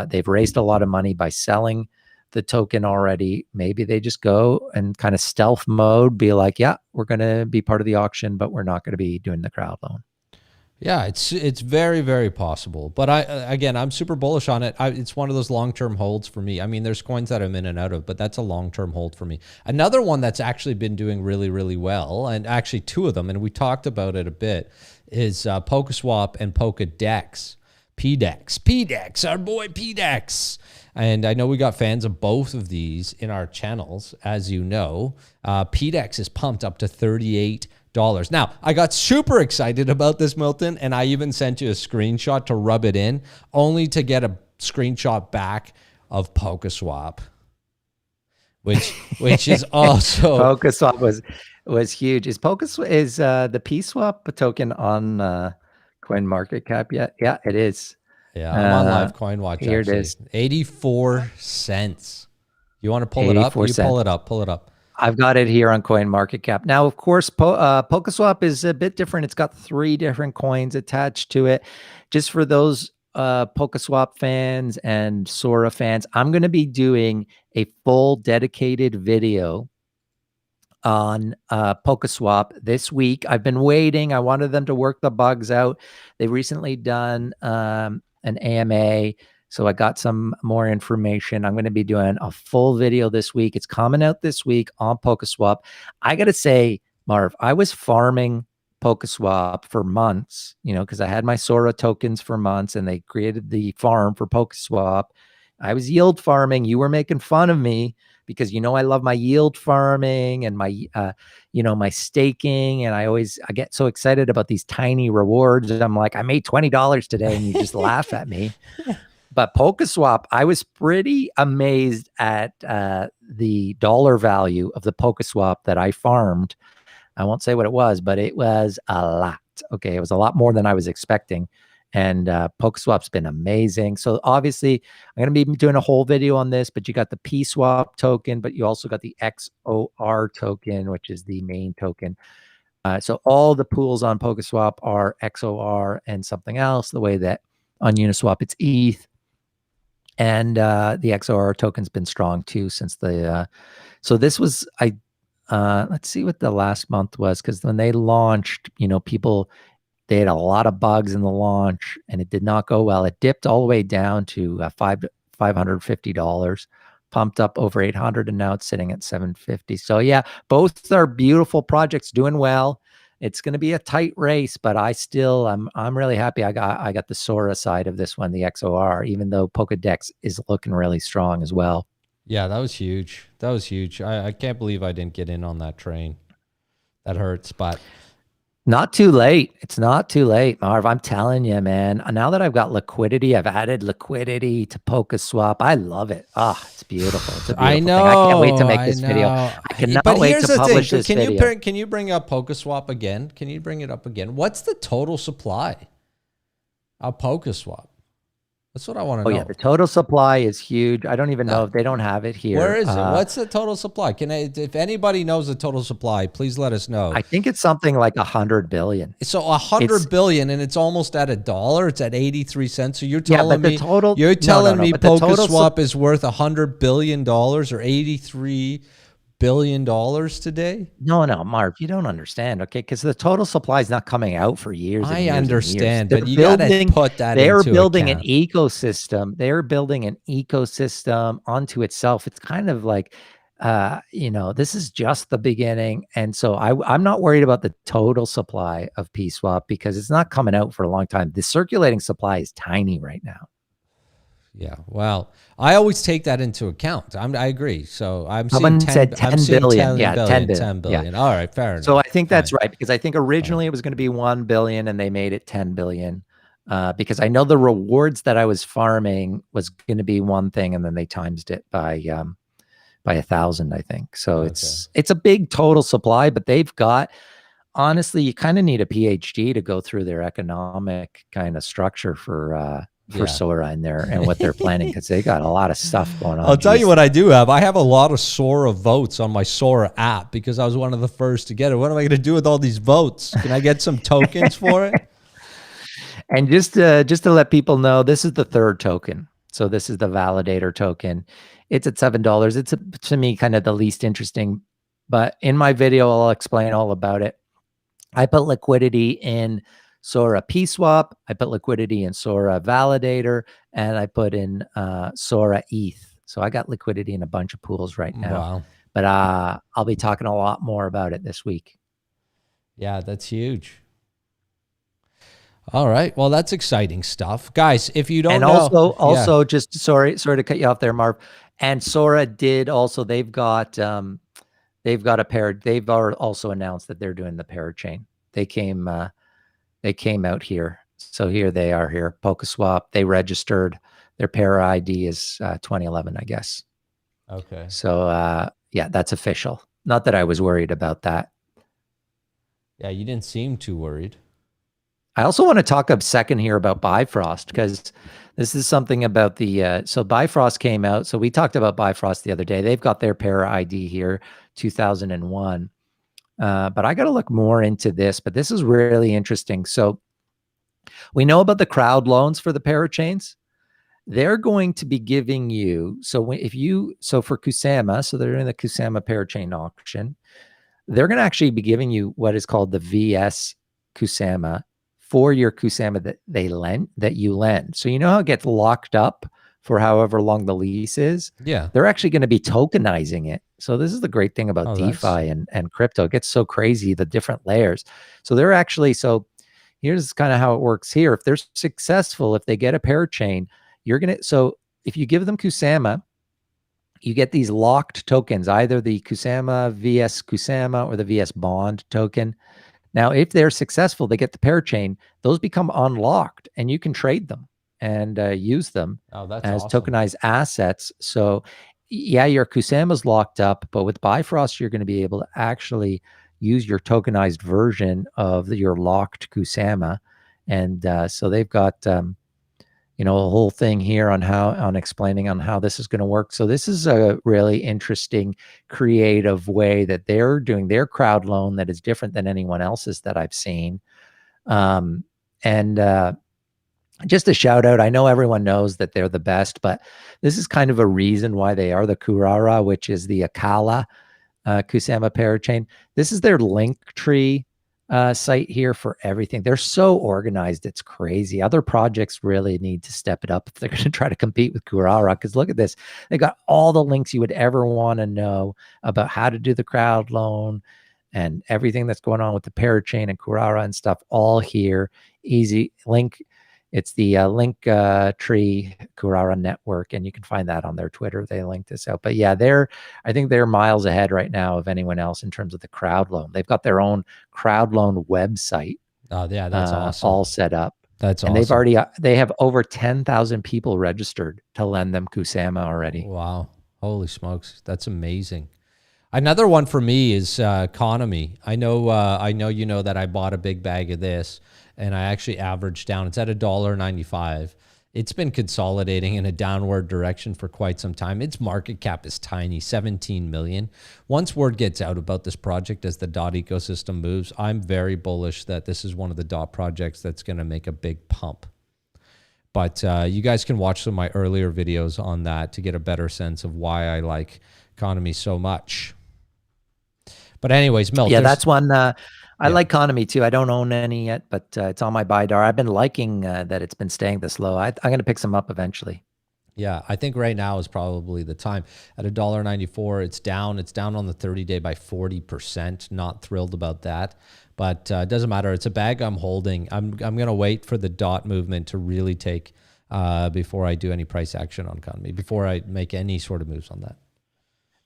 They've raised a lot of money by selling the token already. Maybe they just go and kind of stealth mode, be like, yeah, we're going to be part of the auction, but we're not going to be doing the crowd loan. Yeah, it's very, very possible. But I'm super bullish on it. It's one of those long-term holds for me. I mean, there's coins that I'm in and out of, but that's a long-term hold for me. Another one that's actually been doing really, really well, and actually two of them, and we talked about it a bit, is PokeSwap and PDex. PDex, our boy PDex. And I know we got fans of both of these in our channels, as you know. PDex is pumped up to $38. Now, I got super excited about this, Milton, and I even sent you a screenshot to rub it in, only to get a screenshot back of PokeSwap, which is also PokeSwap was huge. Is the PSwap token on CoinMarketCap yet? Yeah, it is. Yeah, I'm on Live Coin Watch. Here actually. It is. 84 cents. You want to pull it up? You pull it up. Pull it up. I've got it here on CoinMarketCap. Now, of course, PokeSwap is a bit different. It's got 3 different coins attached to it. Just for those PokeSwap fans and Sora fans, I'm going to be doing a full dedicated video on PokeSwap this week. I've been waiting. I wanted them to work the bugs out. They've recently done an AMA. So I got some more information. I'm going to be doing a full video this week. It's coming out this week on PokeSwap. I got to say, Marv, I was farming PokeSwap for months, because I had my Sora tokens for months and they created the farm for PokeSwap. I was yield farming. You were making fun of me because, I love my yield farming and my, my staking. And I get so excited about these tiny rewards. And I'm like, I made $20 today. And you just laugh at me. But PokeSwap, I was pretty amazed at the dollar value of the PokeSwap that I farmed. I won't say what it was, but it was a lot. Okay, it was a lot more than I was expecting. And PokeSwap's been amazing. So obviously, I'm going to be doing a whole video on this, but you got the PSwap token, but you also got the XOR token, which is the main token. So all the pools on PokeSwap are XOR and something else, the way that on Uniswap, it's ETH. And the XOR token's been strong too since so this was, let's see what the last month was, because when they launched, they had a lot of bugs in the launch and it did not go well. It dipped all the way down to $550, pumped up over 800, and now it's sitting at 750. So yeah, both are beautiful projects doing well. It's going to be a tight race, but I'm really happy I got the Sora side of this one, the XOR, even though PokeDex is looking really strong as well. Yeah, that was huge. That was huge. I can't believe I didn't get in on that train. That hurts, but not too late. It's not too late, Marv. I'm telling you, man. Now that I've got liquidity, I've added liquidity to PokeSwap. I love it. It's beautiful. It's a beautiful I know. thing. I can't wait to make this video. I cannot wait to publish this video. Can you bring up PokeSwap again? Can you bring it up again? What's the total supply of PokeSwap? That's what I want to know. Oh yeah, the total supply is huge. I don't even know if they don't have it here. Where is it? What's the total supply? If anybody knows the total supply, please let us know. I think it's something like 100 billion. So 100 billion, and it's almost at $1. It's at 83 cents. So you're telling me PokeSwap is worth $100 billion or 83 billion today? No, Marv, you don't understand, okay? Because the total supply is not coming out for years. I and years understand, and years. but you got to put that They're into building account. an ecosystem. They're building an ecosystem onto itself. It's kind of like, this is just the beginning. And so I'm not worried about the total supply of PSwap because it's not coming out for a long time. The circulating supply is tiny right now. Yeah, well, I always take that into account. I agree. So I'm Someone seeing 10, said 10 I'm seeing billion. 10 Yeah, billion, 10 billion. 10 billion. Yeah. All right, fair enough. So I think that's right, because I think originally it was going to be 1 billion and they made it 10 billion. Because I know the rewards that I was farming was going to be one thing, and then they times it by 1,000, I think. So it's a big total supply, but they've got, honestly, you kind of need a PhD to go through their economic kind of structure for Sora in there and what they're planning, because they got a lot of stuff going on. I'll tell you what I do have. I have a lot of Sora votes on my Sora app because I was one of the first to get it. What am I going to do with all these votes? Can I get some tokens for it? And just to let people know, this is the third token. So this is the validator token. It's at $7. It's to me kind of the least interesting, but in my video, I'll explain all about it. I put liquidity in Sora PSwap. I put liquidity in Sora Validator, and I put in Sora ETH. So I got liquidity in a bunch of pools right now. Wow. But I'll be talking a lot more about it this week. Yeah, that's huge. All right. Well, that's exciting stuff. Guys, if you don't know. Also just sorry to cut you off there, Marv. And Sora did also, they've also announced that they're doing the Parachain. They came out here. So here they are here, PokeSwap. They registered. Their Para ID is 2011, I guess. Okay. So yeah, that's official. Not that I was worried about that. Yeah, you didn't seem too worried. I also want to talk a second here about Bifrost, because this is something about so Bifrost came out. So we talked about Bifrost the other day. They've got their Para ID here, 2001. But I got to look more into this, but this is really interesting. So we know about the crowd loans for the Parachains. They're going to be giving you, so for Kusama, so they're in the Kusama Parachain auction, they're going to actually be giving you what is called the VS Kusama for your Kusama that you lend. So you know how it gets locked up for however long the lease is? Yeah. They're actually going to be tokenizing it. So this is the great thing about DeFi and crypto. It gets so crazy, the different layers. So they're actually, so here's kind of how it works here. If they're successful, if they get a Parachain, so if you give them Kusama, you get these locked tokens, either the Kusama VS Kusama or the VS Bond token. Now, if they're successful, they get the Parachain, those become unlocked and you can trade them and use them as awesome tokenized assets. So yeah, your Kusama's locked up, but with Bifrost, you're going to be able to actually use your tokenized version of your locked Kusama. And so they've got, a whole thing here on explaining on how this is going to work. So this is a really interesting, creative way that they're doing their crowd loan that is different than anyone else's that I've seen. Just a shout out. I know everyone knows that they're the best, but this is kind of a reason why they are the Kurara, which is the Akala Kusama Parachain. This is their link tree site here for everything. They're so organized, it's crazy. Other projects really need to step it up if they're going to try to compete with Kurara, because look at this. They got all the links you would ever want to know about how to do the crowd loan and everything that's going on with the Parachain and Kurara and stuff, all here. Easy link. It's the link tree Kurara network, and you can find that on their Twitter. They linked this out. But yeah, I think they're miles ahead right now of anyone else in terms of the crowd loan. They've got their own crowd loan website. Oh yeah, that's awesome. All set up. That's and awesome. they have over 10,000 people registered to lend them Kusama already. Wow, holy smokes, that's amazing. Another one for me is Economy. I know that I bought a big bag of this, and I actually averaged down. It's at $1.95. It's been consolidating in a downward direction for quite some time. Its market cap is tiny, 17 million. Once word gets out about this project as the DOT ecosystem moves, I'm very bullish that this is one of the DOT projects that's going to make a big pump. But you guys can watch some of my earlier videos on that to get a better sense of why I like Economy so much. But anyways, Milt. Yeah, that's one. I like Economy too. I don't own any yet, but it's on my BIDAR. I've been liking that it's been staying this low. I'm going to pick some up eventually. Yeah, I think right now is probably the time. At $1.94, it's down. It's down on the 30-day by 40%. Not thrilled about that, but it doesn't matter. It's a bag I'm holding. I'm going to wait for the dot movement to really take before I do any price action on Economy, before I make any sort of moves on that.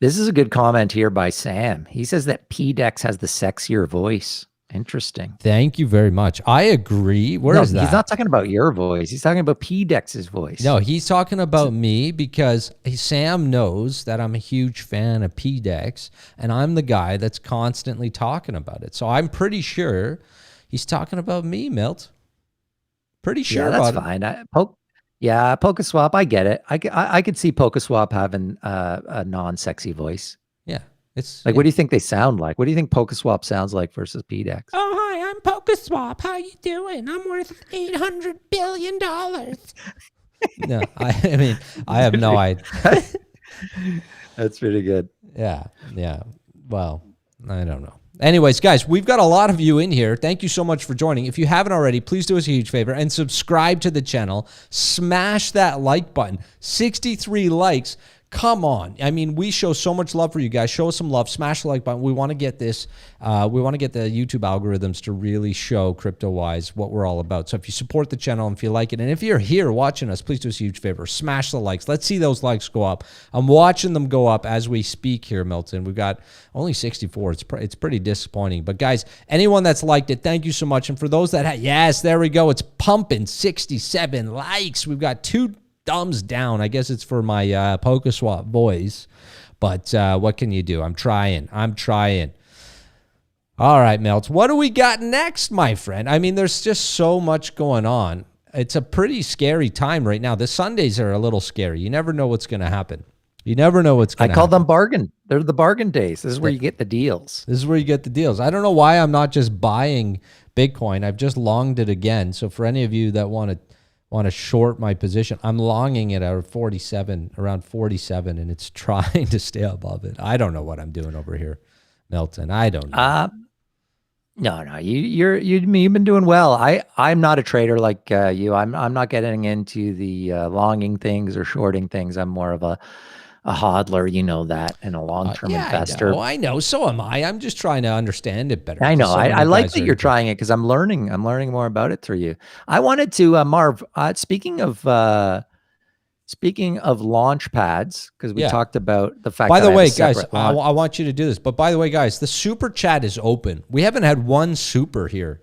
This is a good comment here by Sam. He says that PDex has the sexier voice. Interesting. Thank you very much. I agree. Where is that? He's not talking about your voice. He's talking about PDex's voice. No, he's talking about me because Sam knows that I'm a huge fan of PDex, and I'm the guy that's constantly talking about it. So I'm pretty sure he's talking about me, Milt. Pretty sure. Yeah, that's fine. PokeSwap. I get it. I could see PokeSwap having a non-sexy voice. Yeah. It's like, what do you think they sound like? What do you think PokeSwap sounds like versus PDex? Oh, hi, I'm PokeSwap. How you doing? I'm worth $800 billion. No, I mean, I have no idea. That's pretty good. Yeah. Well, I don't know. Anyways, guys, we've got a lot of you in here. Thank you so much for joining. If you haven't already, please do us a huge favor and subscribe to the channel. Smash that like button. 63 likes. Come on. I mean, we show so much love for you guys. Show us some love. Smash the like button. We want to get this. We want to get the YouTube algorithms to really show Cryptowise what we're all about. So if you support the channel and if you like it, and if you're here watching us, please do us a huge favor. Smash the likes. Let's see those likes go up. I'm watching them go up as we speak here, Milton. We've got only 64. It's pretty disappointing. But guys, anyone that's liked it, thank you so much. And for those that yes, there we go. It's pumping 67 likes. We've got 2 thumbs down. I guess it's for my PokeSwap voice, but what can you do? I'm trying. All right, Milt, what do we got next, my friend? I mean, there's just so much going on. It's a pretty scary time right now. The Sundays are a little scary. You never know what's going to happen. You never know what's going to happen. I call them bargain. They're the bargain days. This is where you get the deals. This is where you get the deals. I don't know why I'm not just buying Bitcoin. I've just longed it again. So for any of you that want to short my position, I'm longing it at 47, around 47, and it's trying to stay above it. I don't know what I'm doing over here, Milton. I don't know. No, you've been doing well. I'm not a trader like you. I'm not getting into the longing things or shorting things. I'm more of a hodler, you know that, and a long-term investor. I know. So am I. I'm just trying to understand it better. I know. I like that you're trying it because I'm learning more about it through you. I wanted to, Marv, speaking of Launchpads, because we talked about the fact by the way, guys, I want you to do this. But by the way, guys, the super chat is open. We haven't had one super here,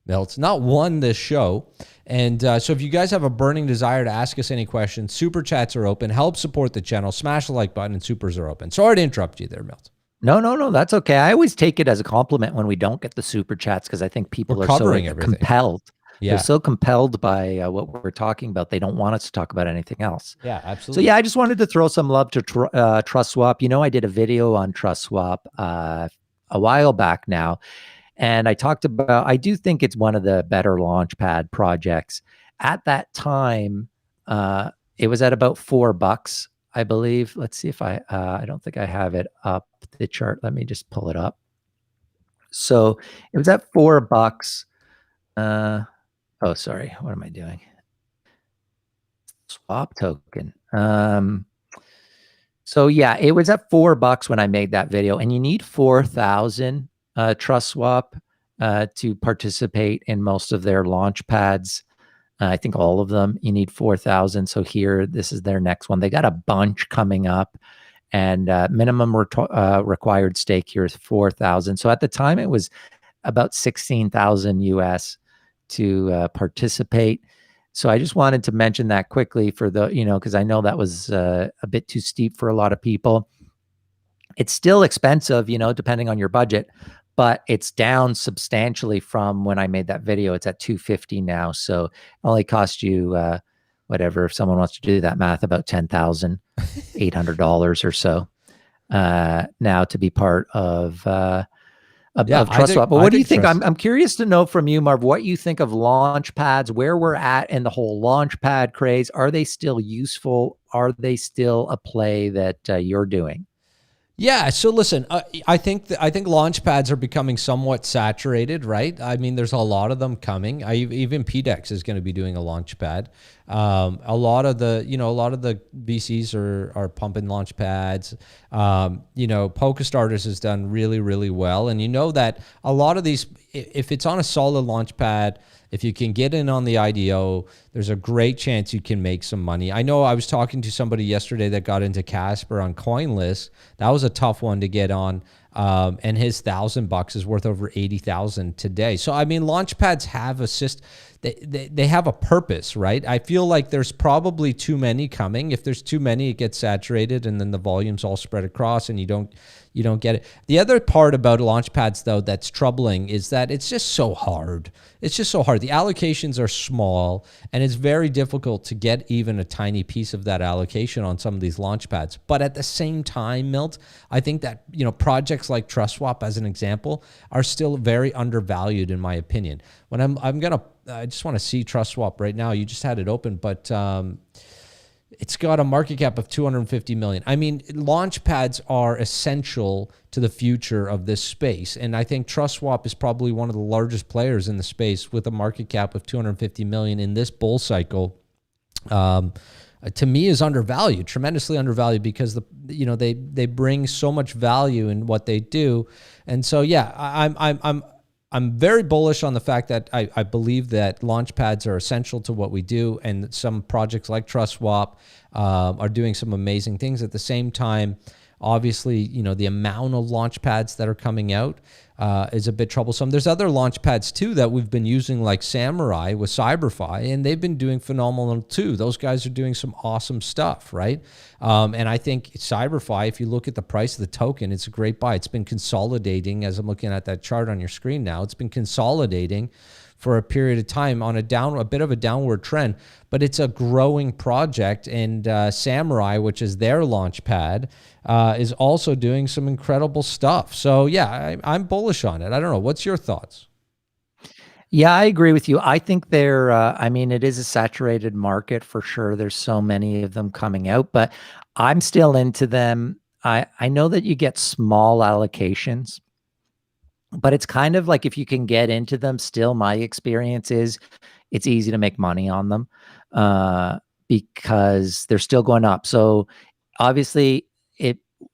Milt. Not one this show. And so if you guys have a burning desire to ask us any questions, super chats are open. Help support the channel. Smash the like button and supers are open. Sorry to interrupt you there, Milt. No. That's okay. I always take it as a compliment when we don't get the super chats because I think people are so compelled. Yeah. They're so compelled by what we're talking about. They don't want us to talk about anything else. Yeah, absolutely. So yeah, I just wanted to throw some love to TrustSwap. You know, I did a video on TrustSwap a while back now. And I talked about, I do think it's one of the better Launchpad projects. At that time, it was at about $4, I believe. Let's see if I don't think I have it up, the chart. Let me just pull it up. So it was at $4. Oh, sorry. What am I doing? Swap token. So yeah, it was at $4 when I made that video, and you need 4,000 TrustSwap to participate in most of their Launchpads. I think all of them, you need 4,000. So here, this is their next one. They got a bunch coming up, and minimum required stake here is 4,000. So at the time, it was about 16,000 US to participate. So I just wanted to mention that quickly for the, because I know that was a bit too steep for a lot of people. It's still expensive, depending on your budget, but it's down substantially from when I made that video. It's at $250 now. So it only cost you, whatever, if someone wants to do that math, about $10,800 or so now to be part of TrustSwap. But what do you think? I'm curious to know from you, Marv, what you think of Launchpads, where we're at in the whole Launchpad craze. Are they still useful? Are they still a play that you're doing? Yeah. So listen, I think Launchpads are becoming somewhat saturated, right? I mean, there's a lot of them coming. Even PDex is going to be doing a Launchpad. A lot of the VCs are pumping Launchpads. PokerStarters has done really, really well, and you know that a lot of these, if it's on a solid Launchpad, if you can get in on the IDO, there's a great chance you can make some money. I know I was talking to somebody yesterday that got into Casper on CoinList. That was a tough one to get on. And his $1,000 is worth over 80,000 today. So, I mean, Launchpads have they have a purpose, right? I feel like there's probably too many coming. If there's too many, it gets saturated and then the volume's all spread across and you don't get it. The other part about Launchpads, though, that's troubling is that it's just so hard. It's just so hard. The allocations are small, and it's very difficult to get even a tiny piece of that allocation on some of these Launchpads. But at the same time, Milt, I think that projects like TrustSwap, as an example, are still very undervalued in my opinion. When I just want to see TrustSwap right now. You just had it open, but it's got a market cap of 250 million. I mean, Launchpads are essential to the future of this space. And I think TrustSwap is probably one of the largest players in the space with a market cap of 250 million in this bull cycle. To me, is undervalued, tremendously undervalued, because they bring so much value in what they do. And so, yeah, I'm very bullish on the fact that I believe that Launchpads are essential to what we do, and some projects like TrustSwap are doing some amazing things. At the same time, obviously, the amount of Launchpads that are coming out is a bit troublesome. There's other Launchpads too that we've been using, like Samurai with CyberFi, and they've been doing phenomenal too. Those guys are doing some awesome stuff, right? And I think CyberFi, if you look at the price of the token, it's a great buy. It's been consolidating, as I'm looking at that chart on your screen now. It's been consolidating for a period of time on a bit of a downward trend, but it's a growing project. And Samurai, which is their Launchpad, is also doing some incredible stuff. So yeah, I'm bullish on it. I don't know. What's your thoughts? Yeah, I agree with you. I think it is a saturated market for sure. There's so many of them coming out, but I'm still into them. I know that you get small allocations, but it's kind of like, if you can get into them, still my experience is it's easy to make money on them because they're still going up. So obviously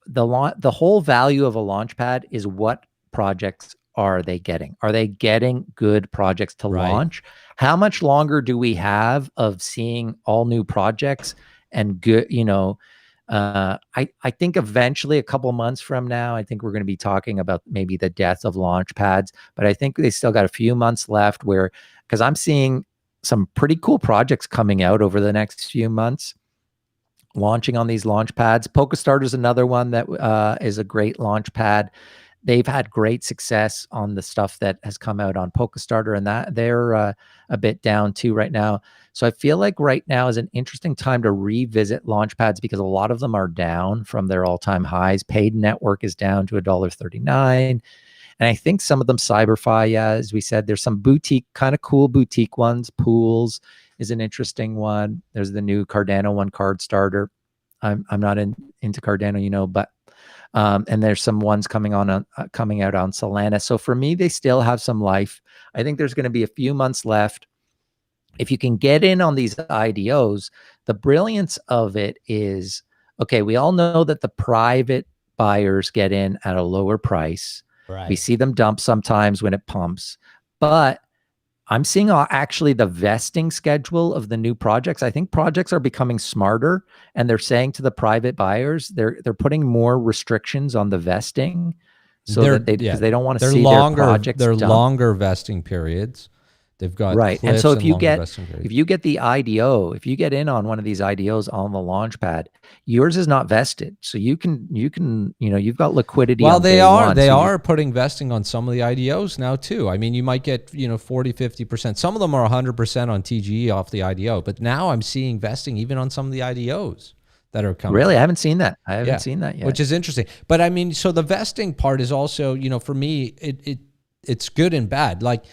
the whole value of a Launchpad is, what projects are they getting? Are they getting good projects to launch? How much longer do we have of seeing all new projects and good, I think eventually, a couple months from now, I think we're going to be talking about maybe the death of Launchpads, but I think they still got a few months left because I'm seeing some pretty cool projects coming out over the next few months, launching on these Launchpads. PokerStarter is another one that is a great Launchpad. They've had great success on the stuff that has come out on PokerStarter, and that they're a bit down too right now. So I feel like right now is an interesting time to revisit Launchpads, because a lot of them are down from their all-time highs. Paid network is down to $1.39. And I think some of them, CyberFi, as we said, there's some kind of cool boutique ones. Pools is an interesting one. There's the new Cardano one, Card Starter. I'm not into Cardano, but and there's some ones coming out on Solana. So for me, they still have some life. I think there's going to be a few months left. If you can get in on these IDOs, the brilliance of it is, okay, we all know that the private buyers get in at a lower price. Right. We see them dump sometimes when it pumps, but I'm seeing actually the vesting schedule of the new projects. I think projects are becoming smarter, and they're saying to the private buyers, they're putting more restrictions on the vesting, because they don't want to see their projects dump. Longer vesting periods. They've got right. And so if you get the IDO, if you get in on one of these IDOs on the Launchpad, yours is not vested. So you've got liquidity. Well, they are putting vesting on some of the IDOs now too. I mean, you might get, 40, 50%. Some of them are 100% on TGE off the IDO, but now I'm seeing vesting even on some of the IDOs that are coming. Really? I haven't seen that. I haven't seen that yet. Which is interesting. But I mean, so the vesting part is also, for me, it's good and bad. Like,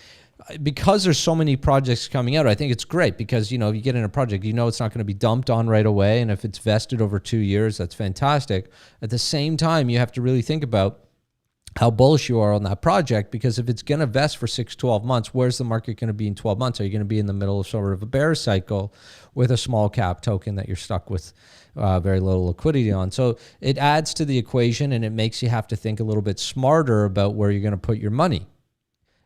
because there's so many projects coming out, I think it's great because, you know, if you get in a project, you know, it's not going to be dumped on right away. And if it's vested over 2 years, that's fantastic. At the same time, you have to really think about how bullish you are on that project, because if it's going to vest for 6-12 months, where's the market going to be in 12 months? Are you going to be in the middle of sort of a bear cycle with a small cap token that you're stuck with very little liquidity on? So it adds to the equation, and it makes you have to think a little bit smarter about where you're going to put your money.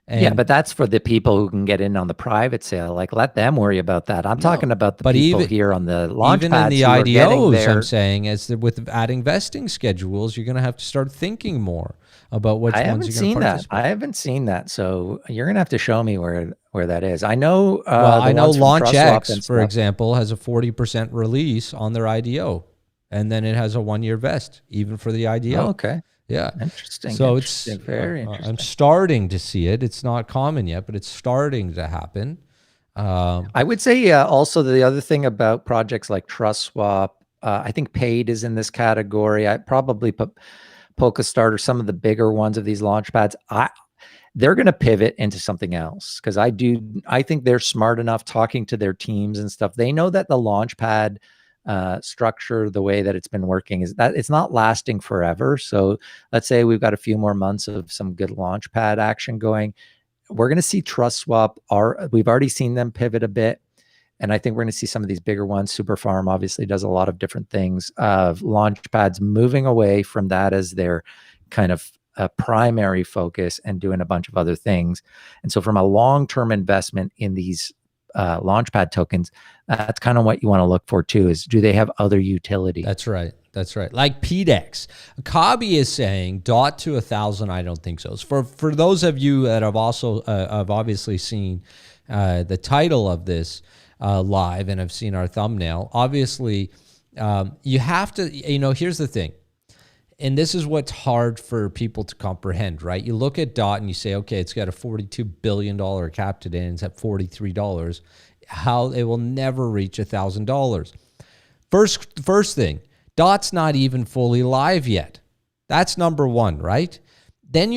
And yeah, but that's for the people who can get in on the private sale. Like, let them worry about that. I'm talking about the people here on the Launchpads. Even in the IDOs, I'm saying, with adding vesting schedules, you're going to have to start thinking more about which ones you're going to participate. I haven't seen that. So you're going to have to show me where that is. I know. I know LaunchX, for example, has a 40% release on their IDO, and then it has a 1-year vest, even for the IDO. Oh, okay. Yeah. Interesting. So it's very interesting. I'm starting to see it. It's not common yet, but it's starting to happen. I would say also the other thing about projects like TrustSwap, I think Paid is in this category. I probably put PolkaStart or some of the bigger ones of these Launchpads. They're going to pivot into something else, because I think they're smart enough talking to their teams and stuff. They know that the Launchpad structure, the way that it's been working, is that it's not lasting forever. So let's say we've got a few more months of some good Launchpad action going. We're going to see TrustSwap. We've already seen them pivot a bit. And I think we're going to see some of these bigger ones. Superfarm obviously does a lot of different things, of Launchpads moving away from that as their kind of primary focus and doing a bunch of other things. And so from a long-term investment in these Launchpad tokens, that's kind of what you want to look for too, is do they have other utility? That's right. That's right. Like PDex. Kabi is saying DOT to 1,000. I don't think so. For those of you that have also have obviously seen the title of this live and have seen our thumbnail, obviously you have to, you know, here's the thing. And this is what's hard for people to comprehend, right? You look at DOT and you say, okay, it's got a $42 billion cap today and it's at $43. How it will never reach $1,000. First thing, DOT's not even fully live yet. That's number one, right? Then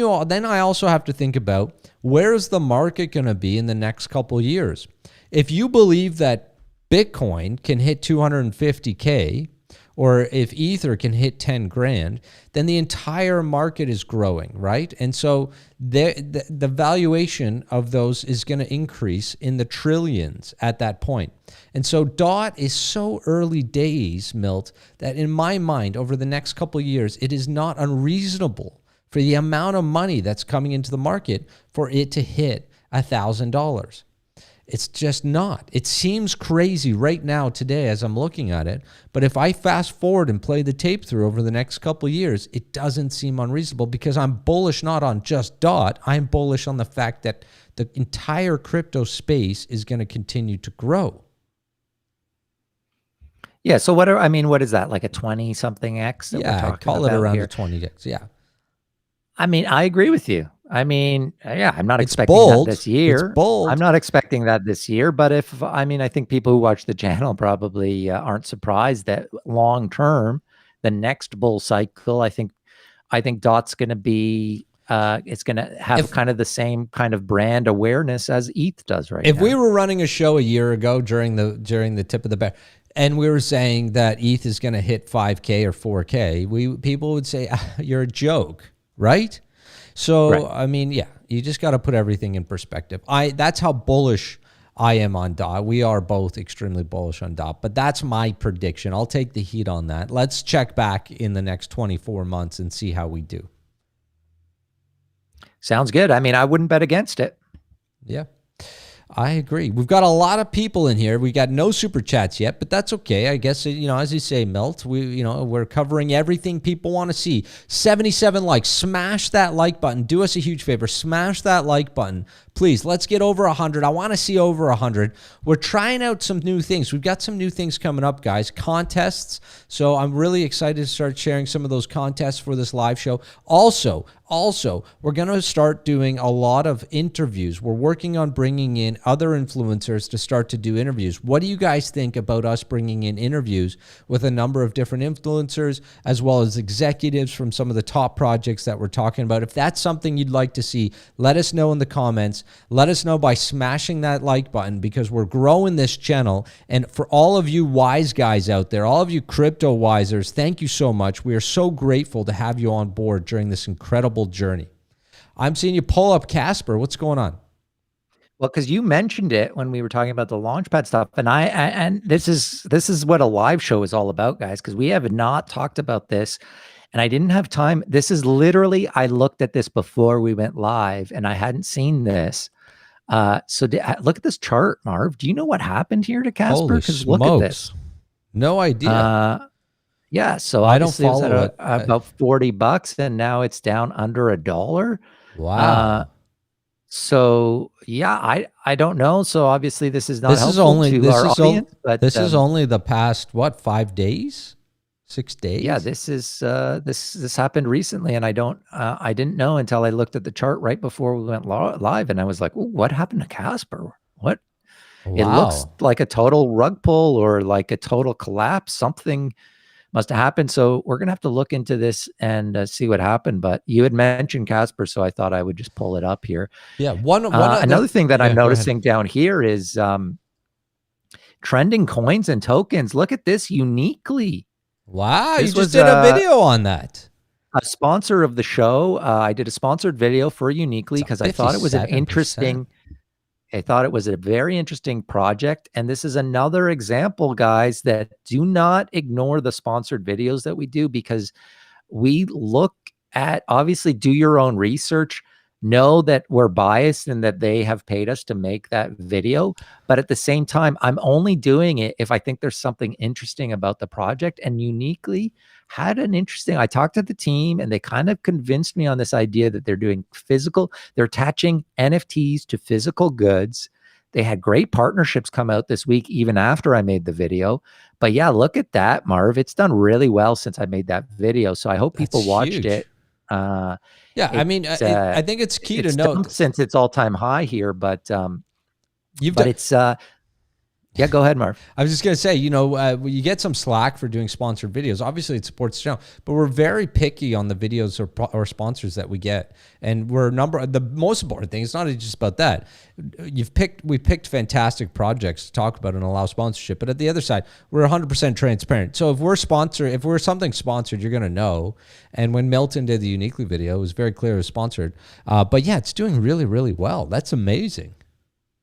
I also have to think about, where is the market going to be in the next couple of years? If you believe that Bitcoin can hit 250K, or if Ether can hit 10 grand, then the entire market is growing, right? And so the valuation of those is going to increase in the trillions at that point. And so DOT is so early days, Milt, that in my mind, over the next couple of years, it is not unreasonable for the amount of money that's coming into the market for it to hit $1,000. It's just not. It seems crazy right now today as I'm looking at it, but if I fast forward and play the tape through over the next couple of years, it doesn't seem unreasonable, because I'm bullish not on just DOT. I'm bullish on the fact that the entire crypto space is going to continue to grow. Yeah. So what is that? Like a 20-something X? Yeah, I call it around a 20X. Yeah. I mean, I agree with you. I mean, yeah, I'm not expecting that this year. It's bold. I'm not expecting that this year, but I think people who watch the channel probably aren't surprised that long term, the next bull cycle, I think DOT's going to be, it's going to have kind of the same kind of brand awareness as ETH does right now. If we were running a show a year ago during the tip of the bear, and we were saying that ETH is going to hit 5K or 4K, people would say, you're a joke, right? So, right. I mean, yeah, you just got to put everything in perspective. That's how bullish I am on DOT. We are both extremely bullish on DOT, but that's my prediction. I'll take the heat on that. Let's check back in the next 24 months and see how we do. Sounds good. I mean, I wouldn't bet against it. Yeah. I agree. We've got a lot of people in here. We got no super chats yet, but that's okay. I guess, you know, as you say, Milt, we're covering everything people want to see. 77 likes. Smash that like button. Do us a huge favor. Smash that like button. Please, let's get over 100. I want to see over 100. We're trying out some new things. We've got some new things coming up, guys. Contests. So I'm really excited to start sharing some of those contests for this live show. Also, Also, we're going to start doing a lot of interviews. We're working on bringing in other influencers to start to do interviews. What do you guys think about us bringing in interviews with a number of different influencers, as well as executives from some of the top projects that we're talking about? If that's something you'd like to see, let us know in the comments. Let us know by smashing that like button, because we're growing this channel. And for all of you wise guys out there, all of you crypto wisers, thank you so much. We are so grateful to have you on board during this incredible journey. I'm seeing you pull up Casper. What's going on? Well, because you mentioned it when we were talking about the Launchpad stuff, and this is what a live show is all about, guys, because we have not talked about this, and I didn't have time. This is literally, I looked at this before we went live, and I hadn't seen this. So look at this chart, Marv. Do you know what happened here to Casper? Because look at this. No idea. Yeah, so I don't obviously follow it was at about $40, and now it's down under $1. Wow. So yeah, I don't know. So obviously this is not helpful to our audience, but this is only the past, what, 5 days, 6 days? Yeah, this is this happened recently, and I didn't know until I looked at the chart right before we went live, and I was like, "Ooh, what happened to Casper? What?" Wow. It looks like a total rug pull or like a total collapse. Something must have happened. So we're going to have to look into this and see what happened. But you had mentioned Casper, so I thought I would just pull it up here. Yeah. Another thing that I'm noticing down here is trending coins and tokens. Look at this uniquely. Wow. You just did a video on that. A sponsor of the show. I did a sponsored video for Uniquely because I thought it was an interesting. I thought it was a very interesting project. And this is another example, guys, that do not ignore the sponsored videos that we do, because we look at, obviously, do your own research, know that we're biased and that they have paid us to make that video. But at the same time, I'm only doing it if I think there's something interesting about the project. And Uniquely had an interesting, I talked to the team and they kind of convinced me on this idea that they're doing they're attaching NFTs to physical goods. They had great partnerships come out this week, even after I made the video. But yeah, look at that, Marv. It's done really well since I made that video. So I hope people watched it. Yeah, I mean, I think it's key to note, since it's all-time high here, but it's yeah, go ahead, Marv. I was just going to say, you get some slack for doing sponsored videos. Obviously, it supports the channel, but we're very picky on the videos or sponsors that we get. And the most important thing, it's not just about that. We picked fantastic projects to talk about and allow sponsorship. But at the other side, we're 100% transparent. So if we're something sponsored, you're going to know. And when Milton did the Uniquely video, it was very clear it was sponsored. But yeah, it's doing really, really well. That's amazing.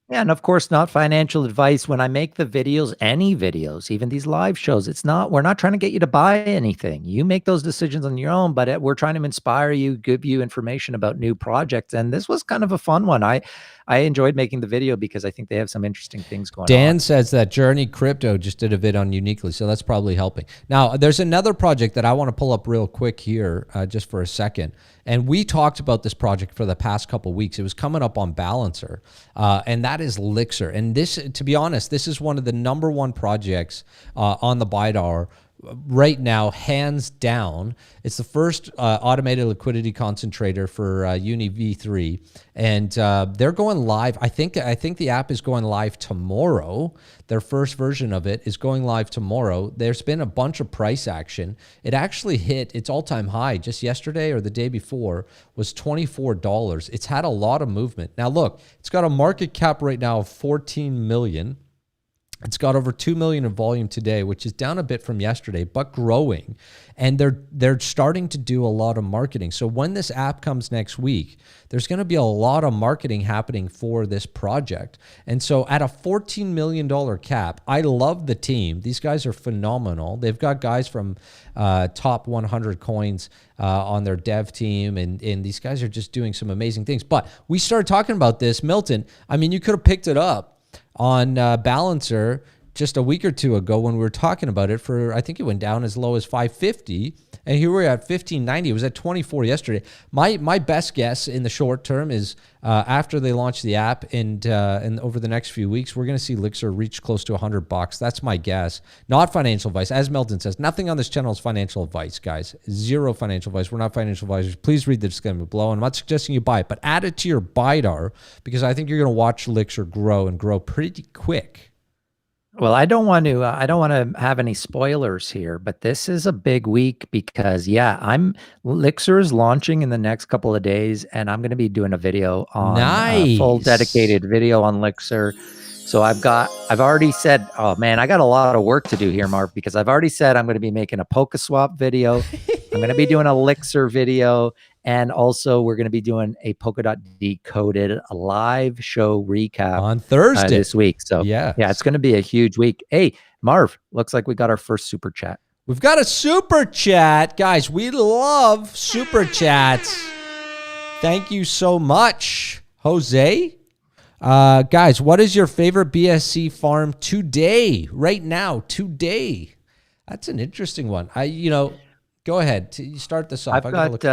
Yeah, and of course, not financial advice. When I make the videos, any videos, even these live shows, we're not trying to get you to buy anything. You make those decisions on your own, but we're trying to inspire you, give you information about new projects. And this was kind of a fun one. I enjoyed making the video because I think they have some interesting things going on. Dan says that Journey Crypto just did a vid on Uniquely, so that's probably helping. Now, there's another project that I want to pull up real quick here, just for a second. And we talked about this project for the past couple of weeks. It was coming up on Balancer, and that is Elixir. And this, to be honest, this is one of the #1 projects on the BIDAR right now, hands down. It's the first automated liquidity concentrator for Uni V3, and they're going live. I think the app is going live tomorrow. Their first version of it is going live tomorrow. There's been a bunch of price action. It actually hit its all-time high just yesterday or the day before, was $24. It's had a lot of movement. Now look, it's got a market cap right now of 14 million. It's got over 2 million in volume today, which is down a bit from yesterday, but growing. And they're starting to do a lot of marketing. So when this app comes next week, there's going to be a lot of marketing happening for this project. And so at a $14 million cap, I love the team. These guys are phenomenal. They've got guys from top 100 coins on their dev team, and these guys are just doing some amazing things. But we started talking about this, Milton. I mean, you could have picked it up on Balancer just a week or two ago when we were talking about it for, I think it went down as low as 550. And here we're at 1590. It was at 24 yesterday. My best guess in the short term is after they launch the app and over the next few weeks, we're going to see Elixir reach close to $100. That's my guess. Not financial advice. As Milton says, nothing on this channel is financial advice, guys. Zero financial advice. We're not financial advisors. Please read the disclaimer below. I'm not suggesting you buy it, but add it to your BIDAR because I think you're going to watch Elixir grow and grow pretty quick. Well, I don't want to have any spoilers here, but this is a big week because Elixir is launching in the next couple of days, and I'm going to be doing a video on a full dedicated video on Elixir. So I've already said, oh man, I got a lot of work to do here, Marv, because I've already said I'm going to be making a PokeSwap video. I'm going to be doing a Elixir video. And also we're going to be doing a Polkadot Decoded live show recap on Thursday this week. So yeah, it's going to be a huge week. Hey, Marv, looks like we got our first super chat. We've got a super chat. Guys, we love super chats. Thank you so much, Jose. Guys, what is your favorite BSC farm today? Right now, today. That's an interesting one. Go ahead. You start this off. We've talked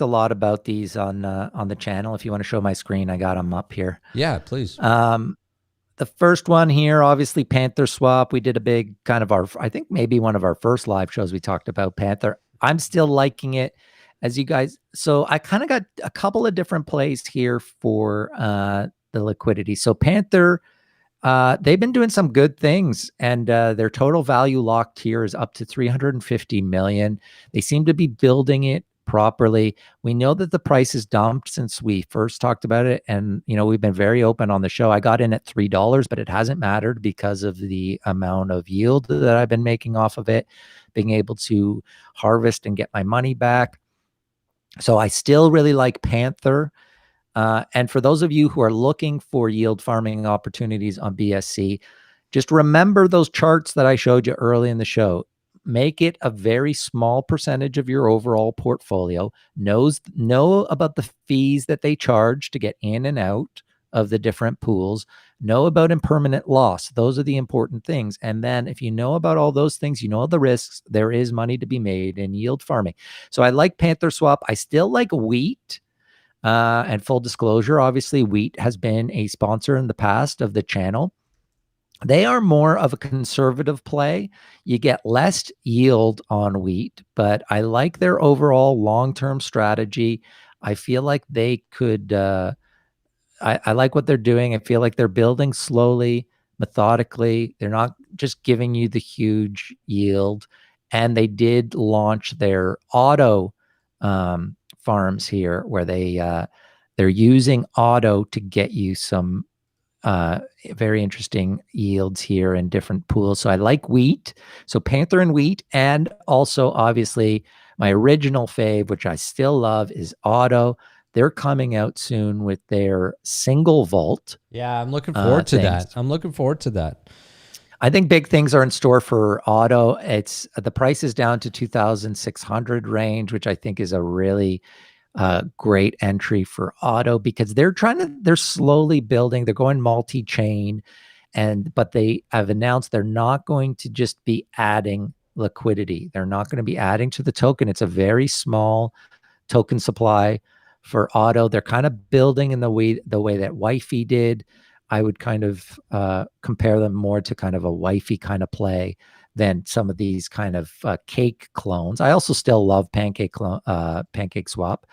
a lot about these on the channel. If you want to show my screen, I got them up here. Yeah, please. The first one here, obviously Panther swap. We did a big kind of I think maybe one of our first live shows we talked about Panther. I'm still liking it as you guys. So I kind of got a couple of different plays here for the liquidity. So Panther, they've been doing some good things, and their total value locked here is up to 350 million. They seem to be building it properly. We know that the price is dumped since we first talked about it, and we've been very open on the show. I got in at $3, but it hasn't mattered because of the amount of yield that I've been making off of it, being able to harvest and get my money back. So I still really like Panther. And for those of you who are looking for yield farming opportunities on BSC, just remember those charts that I showed you early in the show. Make it a very small percentage of your overall portfolio. Know about the fees that they charge to get in and out of the different pools. Know about impermanent loss. Those are the important things. And then if you know about all those things, you know the risks, there is money to be made in yield farming. So I like Panther Swap. I still like Wheat. And full disclosure, obviously, Wheat has been a sponsor in the past of the channel. They are more of a conservative play. You get less yield on Wheat, but I like their overall long-term strategy. I feel like they could, I like what they're doing. I feel like they're building slowly, methodically. They're not just giving you the huge yield. And they did launch their auto farms here, where they're using auto to get you some very interesting yields here in different pools. So I like Wheat. So Panther and Wheat, and also obviously my original fave, which I still love, is Auto. They're coming out soon with their single vault. Yeah, I'm looking forward to that. I'm looking forward to that. I think big things are in store for Auto. It's the price is down to 2,600 range, which I think is a really great entry for Auto, because they're slowly building. They're going multi-chain, but they have announced they're not going to just be adding liquidity. They're not going to be adding to the token. It's a very small token supply for Auto. They're kind of building in the way that Wifey did. I would kind of compare them more to kind of a Wifey kind of play than some of these kind of cake clones. I also still love Pancake Swap.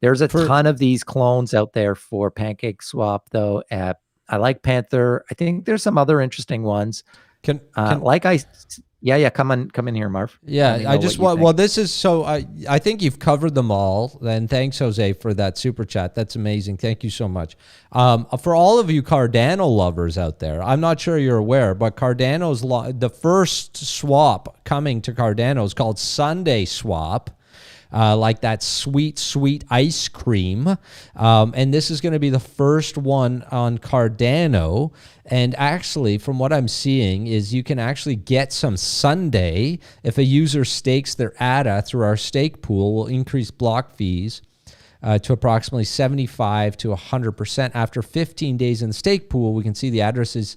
There's a ton of these clones out there for Pancake Swap, though. I like Panther. I think there's some other interesting ones. Come in here, Marv. Yeah, I just want. Well, this is so. I think you've covered them all. And thanks, Jose, for that super chat. That's amazing. Thank you so much. For all of you Cardano lovers out there, I'm not sure you're aware, but Cardano's the first swap coming to Cardano is called Sunday Swap. Like that sweet, sweet ice cream. And this is going to be the first one on Cardano. And actually, from what I'm seeing, is you can actually get some Sunday if a user stakes their ADA through our stake pool. Will increase block fees. to approximately 75 to 100%. After 15 days in the stake pool, we can see the addresses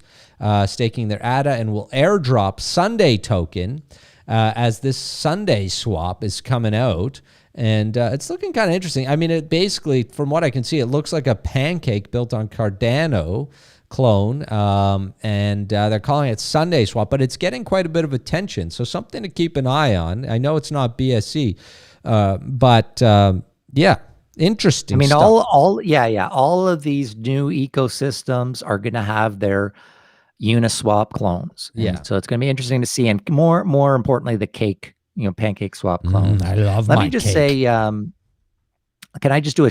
staking their ADA and will airdrop Sunday token as this Sunday swap is coming out. And it's looking kind of interesting. I mean, it basically, from what I can see, it looks like a pancake built on Cardano clone, and they're calling it Sunday Swap, but it's getting quite a bit of attention. So something to keep an eye on. I know it's not BSC, but yeah, interesting. I mean, stuff. all of these new ecosystems are going to have their Uniswap clones. And so it's going to be interesting to see, and more importantly, the pancake swap clones. I love Let my me just cake. say, can I just do a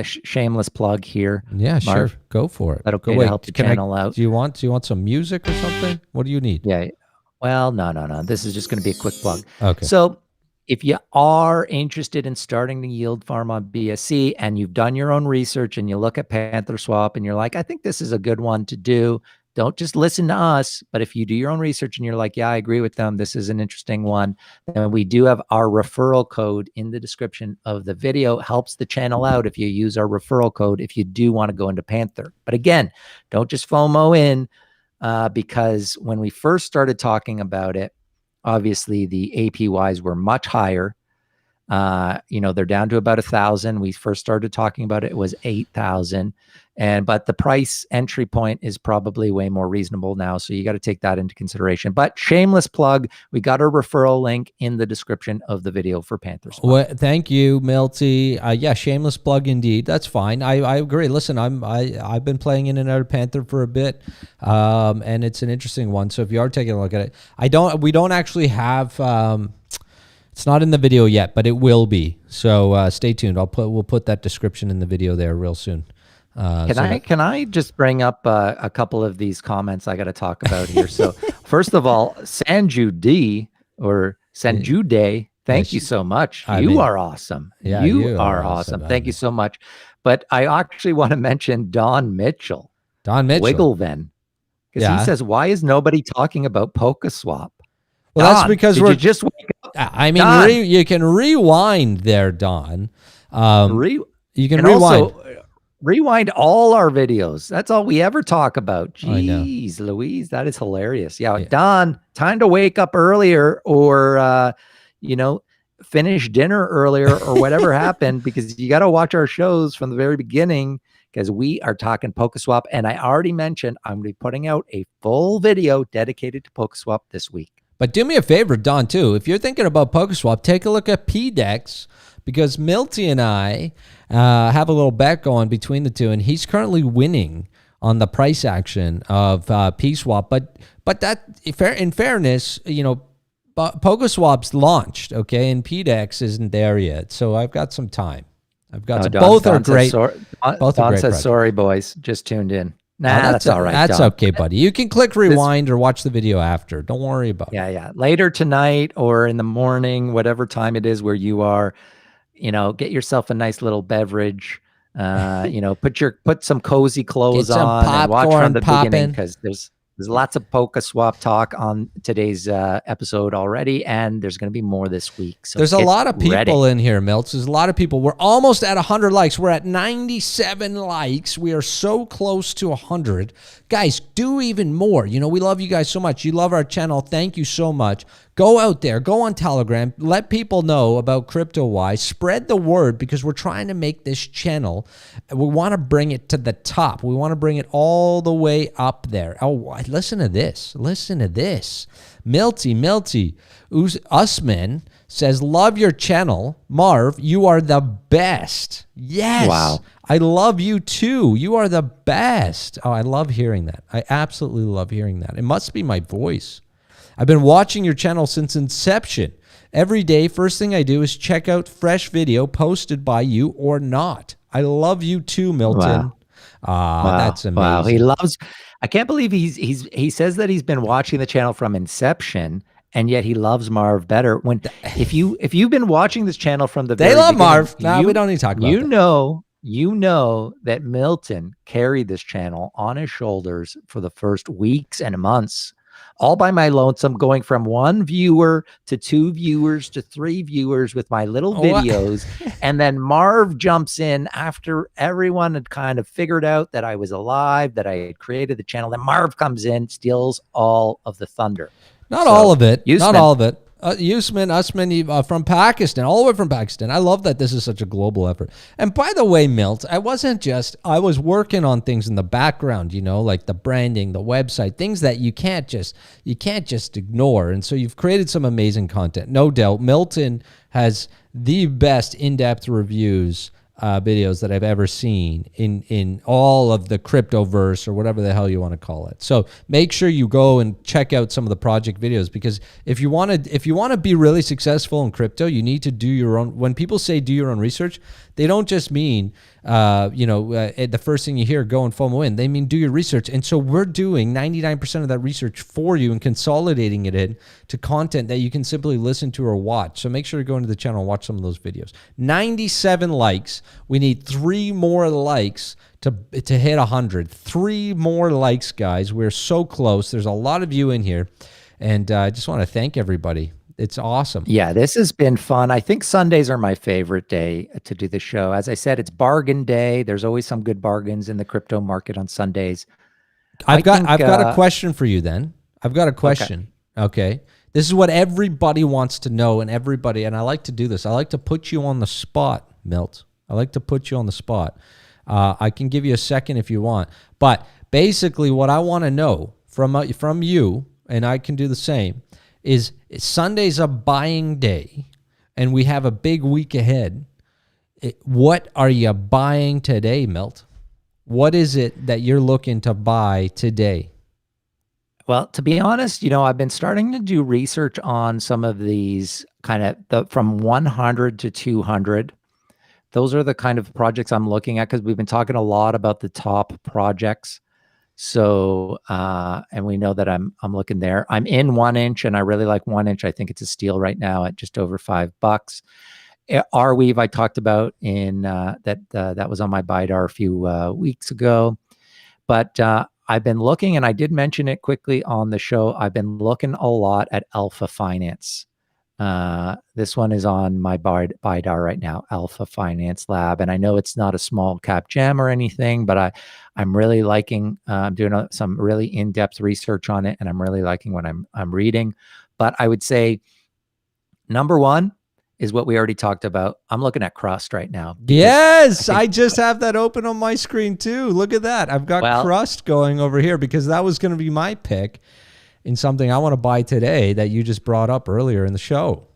shameless plug here? Yeah, Marv? sure. Go for it. That okay to help the channel out? Do you want some music or something? What do you need? Yeah. Well, no. This is just going to be a quick plug. Okay. So if you are interested in starting the yield farm on BSC and you've done your own research and you look at Panther Swap and you're like, I think this is a good one to do, don't just listen to us, but if you do your own research and you're like, yeah, I agree with them, this is an interesting one, then we do have our referral code in the description of the video. Helps the channel out if you use our referral code if you do want to go into Panther. But again, don't just FOMO in, because when we first started talking about it, obviously the APYs were much higher. They're down to about 1,000. We first started talking about it was 8,000, but the price entry point is probably way more reasonable now. So you got to take that into consideration. But shameless plug, we got a referral link in the description of the video for Panthers. Well, thank you, Milty. Yeah, shameless plug indeed. That's fine. I agree. Listen, I've been playing in and out of Panther for a bit, and it's an interesting one. So if you are taking a look at it, we don't actually have. It's not in the video yet, but it will be. So stay tuned. We'll put that description in the video there real soon. Can I just bring up a couple of these comments I got to talk about here? So first of all, Sanju D or Sanjude, thank you so much. You are awesome. Yeah, you are awesome. Thank you so much. But I actually want to mention Don Mitchell. Wiggleven. Because he says, why is nobody talking about PokeSwap? Well, Don, that's because you just wake up? I mean, you can rewind there, Don. You can rewind. Also, rewind all our videos. That's all we ever talk about. Jeez, Louise, that is hilarious. Yeah, Don, time to wake up earlier or, finish dinner earlier or whatever happened, because you got to watch our shows from the very beginning, because we are talking PokeSwap. And I already mentioned I'm going to be putting out a full video dedicated to PokeSwap this week. But do me a favor, Don, too. If you're thinking about PokeSwap, take a look at PDex, because Milty and I have a little bet going between the two, and he's currently winning on the price action of PSwap. But that, in fairness, PokeSwap's launched, okay, and PDex isn't there yet. So I've got some time. Both are great. Don says, sorry, boys, just tuned in. Nah, that's all right. That's Don. okay, buddy. You can click rewind or watch the video after. Don't worry about it. Yeah. Later tonight or in the morning, whatever time it is where you are, get yourself a nice little beverage. Put some cozy clothes on and watch from the beginning, because there's lots of PokeSwap talk on today's episode already, and there's going to be more this week. So there's a lot of people in here, Milts. There's a lot of people. We're almost at 100 likes. We're at 97 likes. We are so close to 100. Guys, do even more. We love you guys so much. You love our channel. Thank you so much. Go out there. Go on Telegram. Let people know about Cryptowise. Spread the word, because we're trying to make this channel. We want to bring it to the top. We want to bring it all the way up there. Oh, listen to this. Listen to this. Milty, Usman says, love your channel. Marv, you are the best. Yes. Wow. I love you too. You are the best. Oh, I love hearing that. I absolutely love hearing that. It must be my voice. I've been watching your channel since inception. Every day, first thing I do is check out fresh video posted by you or not. I love you too, Milton. Wow. That's amazing. Wow, he loves. I can't believe he says that he's been watching the channel from inception, and yet he loves Marv better. If you've been watching this channel from the they love Marv. No, we don't need to talk about that. You know that Milton carried this channel on his shoulders for the first weeks and months all by my lonesome, going from 1 viewer to 2 viewers to 3 viewers with my little videos. And then Marv jumps in after everyone had kind of figured out that I was alive, that I had created the channel. Then Marv comes in, steals all of the thunder. Not all of it. Usman, not all of it. Usman from Pakistan, all the way from Pakistan. I love that this is such a global effort. And by the way, Milt, I was working on things in the background, like the branding, the website, things that you can't just ignore. And so you've created some amazing content. No doubt, Milton has the best in-depth reviews videos that I've ever seen in all of the cryptoverse or whatever the hell you want to call it. So make sure you go and check out some of the project videos, because if you want to be really successful in crypto, you need to do your own. When people say do your own research, they don't just mean the first thing you hear, go and FOMO in. They mean do your research. And so we're doing 99% of that research for you and consolidating it in to content that you can simply listen to or watch. So make sure to go into the channel and watch some of those videos. 97 likes. We need 3 more likes to hit 100. 3 more likes, guys. We're so close. There's a lot of you in here. And I just want to thank everybody. It's awesome. Yeah, this has been fun. I think Sundays are my favorite day to do the show. As I said, it's bargain day. There's always some good bargains in the crypto market on Sundays. I've got a question for you then. I've got a question. Okay. This is what everybody wants to know, and I like to do this. I like to put you on the spot, Milt. I like to put you on the spot. I can give you a second if you want. But basically what I want to know from you, and I can do the same, is Sunday's a buying day, and we have a big week ahead. What are you buying today, Milt? What is it that you're looking to buy today? Well, to be honest, I've been starting to do research on some of these from 100 to 200. Those are the kind of projects I'm looking at, because we've been talking a lot about the top projects. So, and we know that I'm looking there. I'm in 1 inch, and I really like 1 inch. I think it's a steal right now at just over $5. Arweave, I talked about in that was on my BIDAR a few weeks ago. But I've been looking, and I did mention it quickly on the show. I've been looking a lot at Alpha Finance. This one is on my BIDAR right now, Alpha Finance Lab. And I know it's not a small cap gem or anything, but I'm really liking, I'm doing some really in-depth research on it, and I'm really liking what I'm reading. But I would say number 1 is what we already talked about. I'm looking at Crust right now. Yes, I just have that open on my screen too. Look at that. I've got Crust going over here, because that was going to be my pick in something I want to buy today that you just brought up earlier in the show.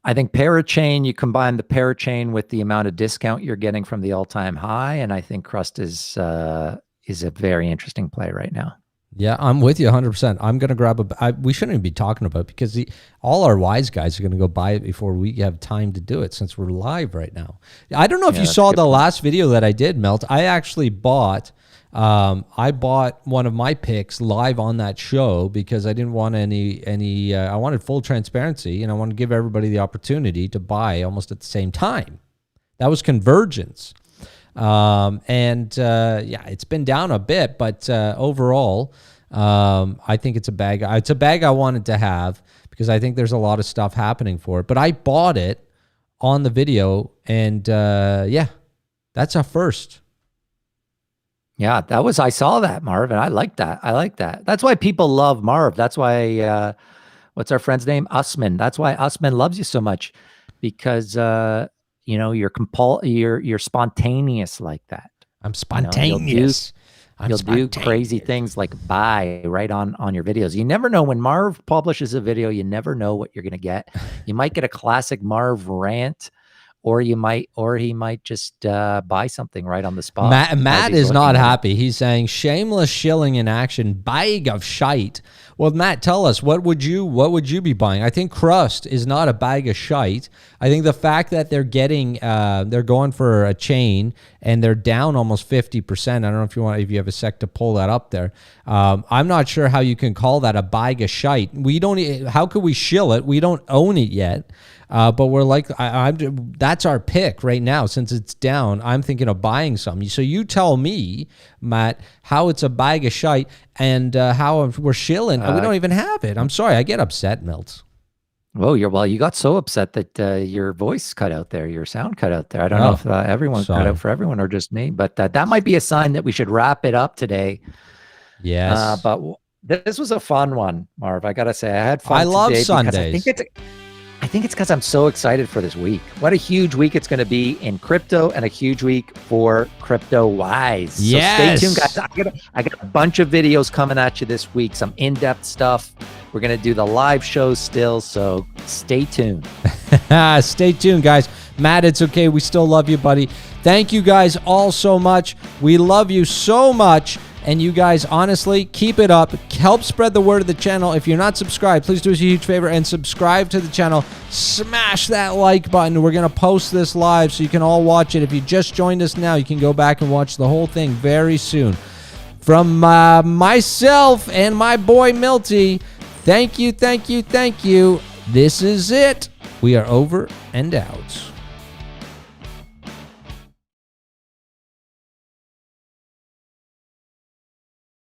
I think Parachain, you combine the Parachain with the amount of discount you're getting from the all-time high, and I think Crust is a very interesting play right now. Yeah, I'm with you 100%. I'm going to grab we shouldn't even be talking about it, because all our wise guys are going to go buy it before we have time to do it, since we're live right now. I don't know if you saw the last video that I did, Melt. I actually bought one of my picks live on that show, because I didn't want I wanted full transparency, and I wanted to give everybody the opportunity to buy almost at the same time. That was Convergence. Yeah, it's been down a bit, but overall, I think it's a bag. It's a bag I wanted to have, because I think there's a lot of stuff happening for it. But I bought it on the video, and yeah, that's a first. Yeah, I saw that, Marv, and I like that. That's why people love Marv. That's why, what's our friend's name? Usman. That's why Usman loves you so much, because, you're spontaneous like that. I'm spontaneous. You'll do crazy things like buy right on your videos. You never know when Marv publishes a video. You never know what you're going to get. You might get a classic Marv rant, or he might just buy something right on the spot. Matt is not happy. He's saying shameless shilling in action, bag of shite. Well, Matt, tell us, what would you be buying? I think Crust is not a bag of shite. I think the fact that they're going for a chain, and they're down almost 50%. I don't know if you have a sec to pull that up there. I'm not sure how you can call that a bag of shite. How could we shill it? We don't own it yet. But we're like, that's our pick right now. Since it's down, I'm thinking of buying some. So you tell me, Matt, how it's a bag of shite and how we're shilling. We don't even have it. I'm sorry. I get upset, Milts. Oh, you got so upset that your voice cut out there, your sound cut out there. I don't know if everyone cut out for everyone or just me, but that might be a sign that we should wrap it up today. Yes. But this was a fun one, Marv. I got to say, I had fun. I love Sundays. I think it's because I'm so excited for this week. What a huge week it's going to be in crypto and a huge week for Cryptowise. Yes. So stay tuned, guys. I got a bunch of videos coming at you this week, some in-depth stuff. We're going to do the live shows still, so stay tuned. Stay tuned, guys. Matt, it's okay. We still love you, buddy. Thank you guys all so much. We love you so much. And you guys, honestly, keep it up. Help spread the word of the channel. If you're not subscribed, please do us a huge favor and subscribe to the channel. Smash that like button. We're going to post this live so you can all watch it. If you just joined us now, you can go back and watch the whole thing very soon. From myself and my boy Milty, thank you, thank you, thank you. This is it. We are over and out.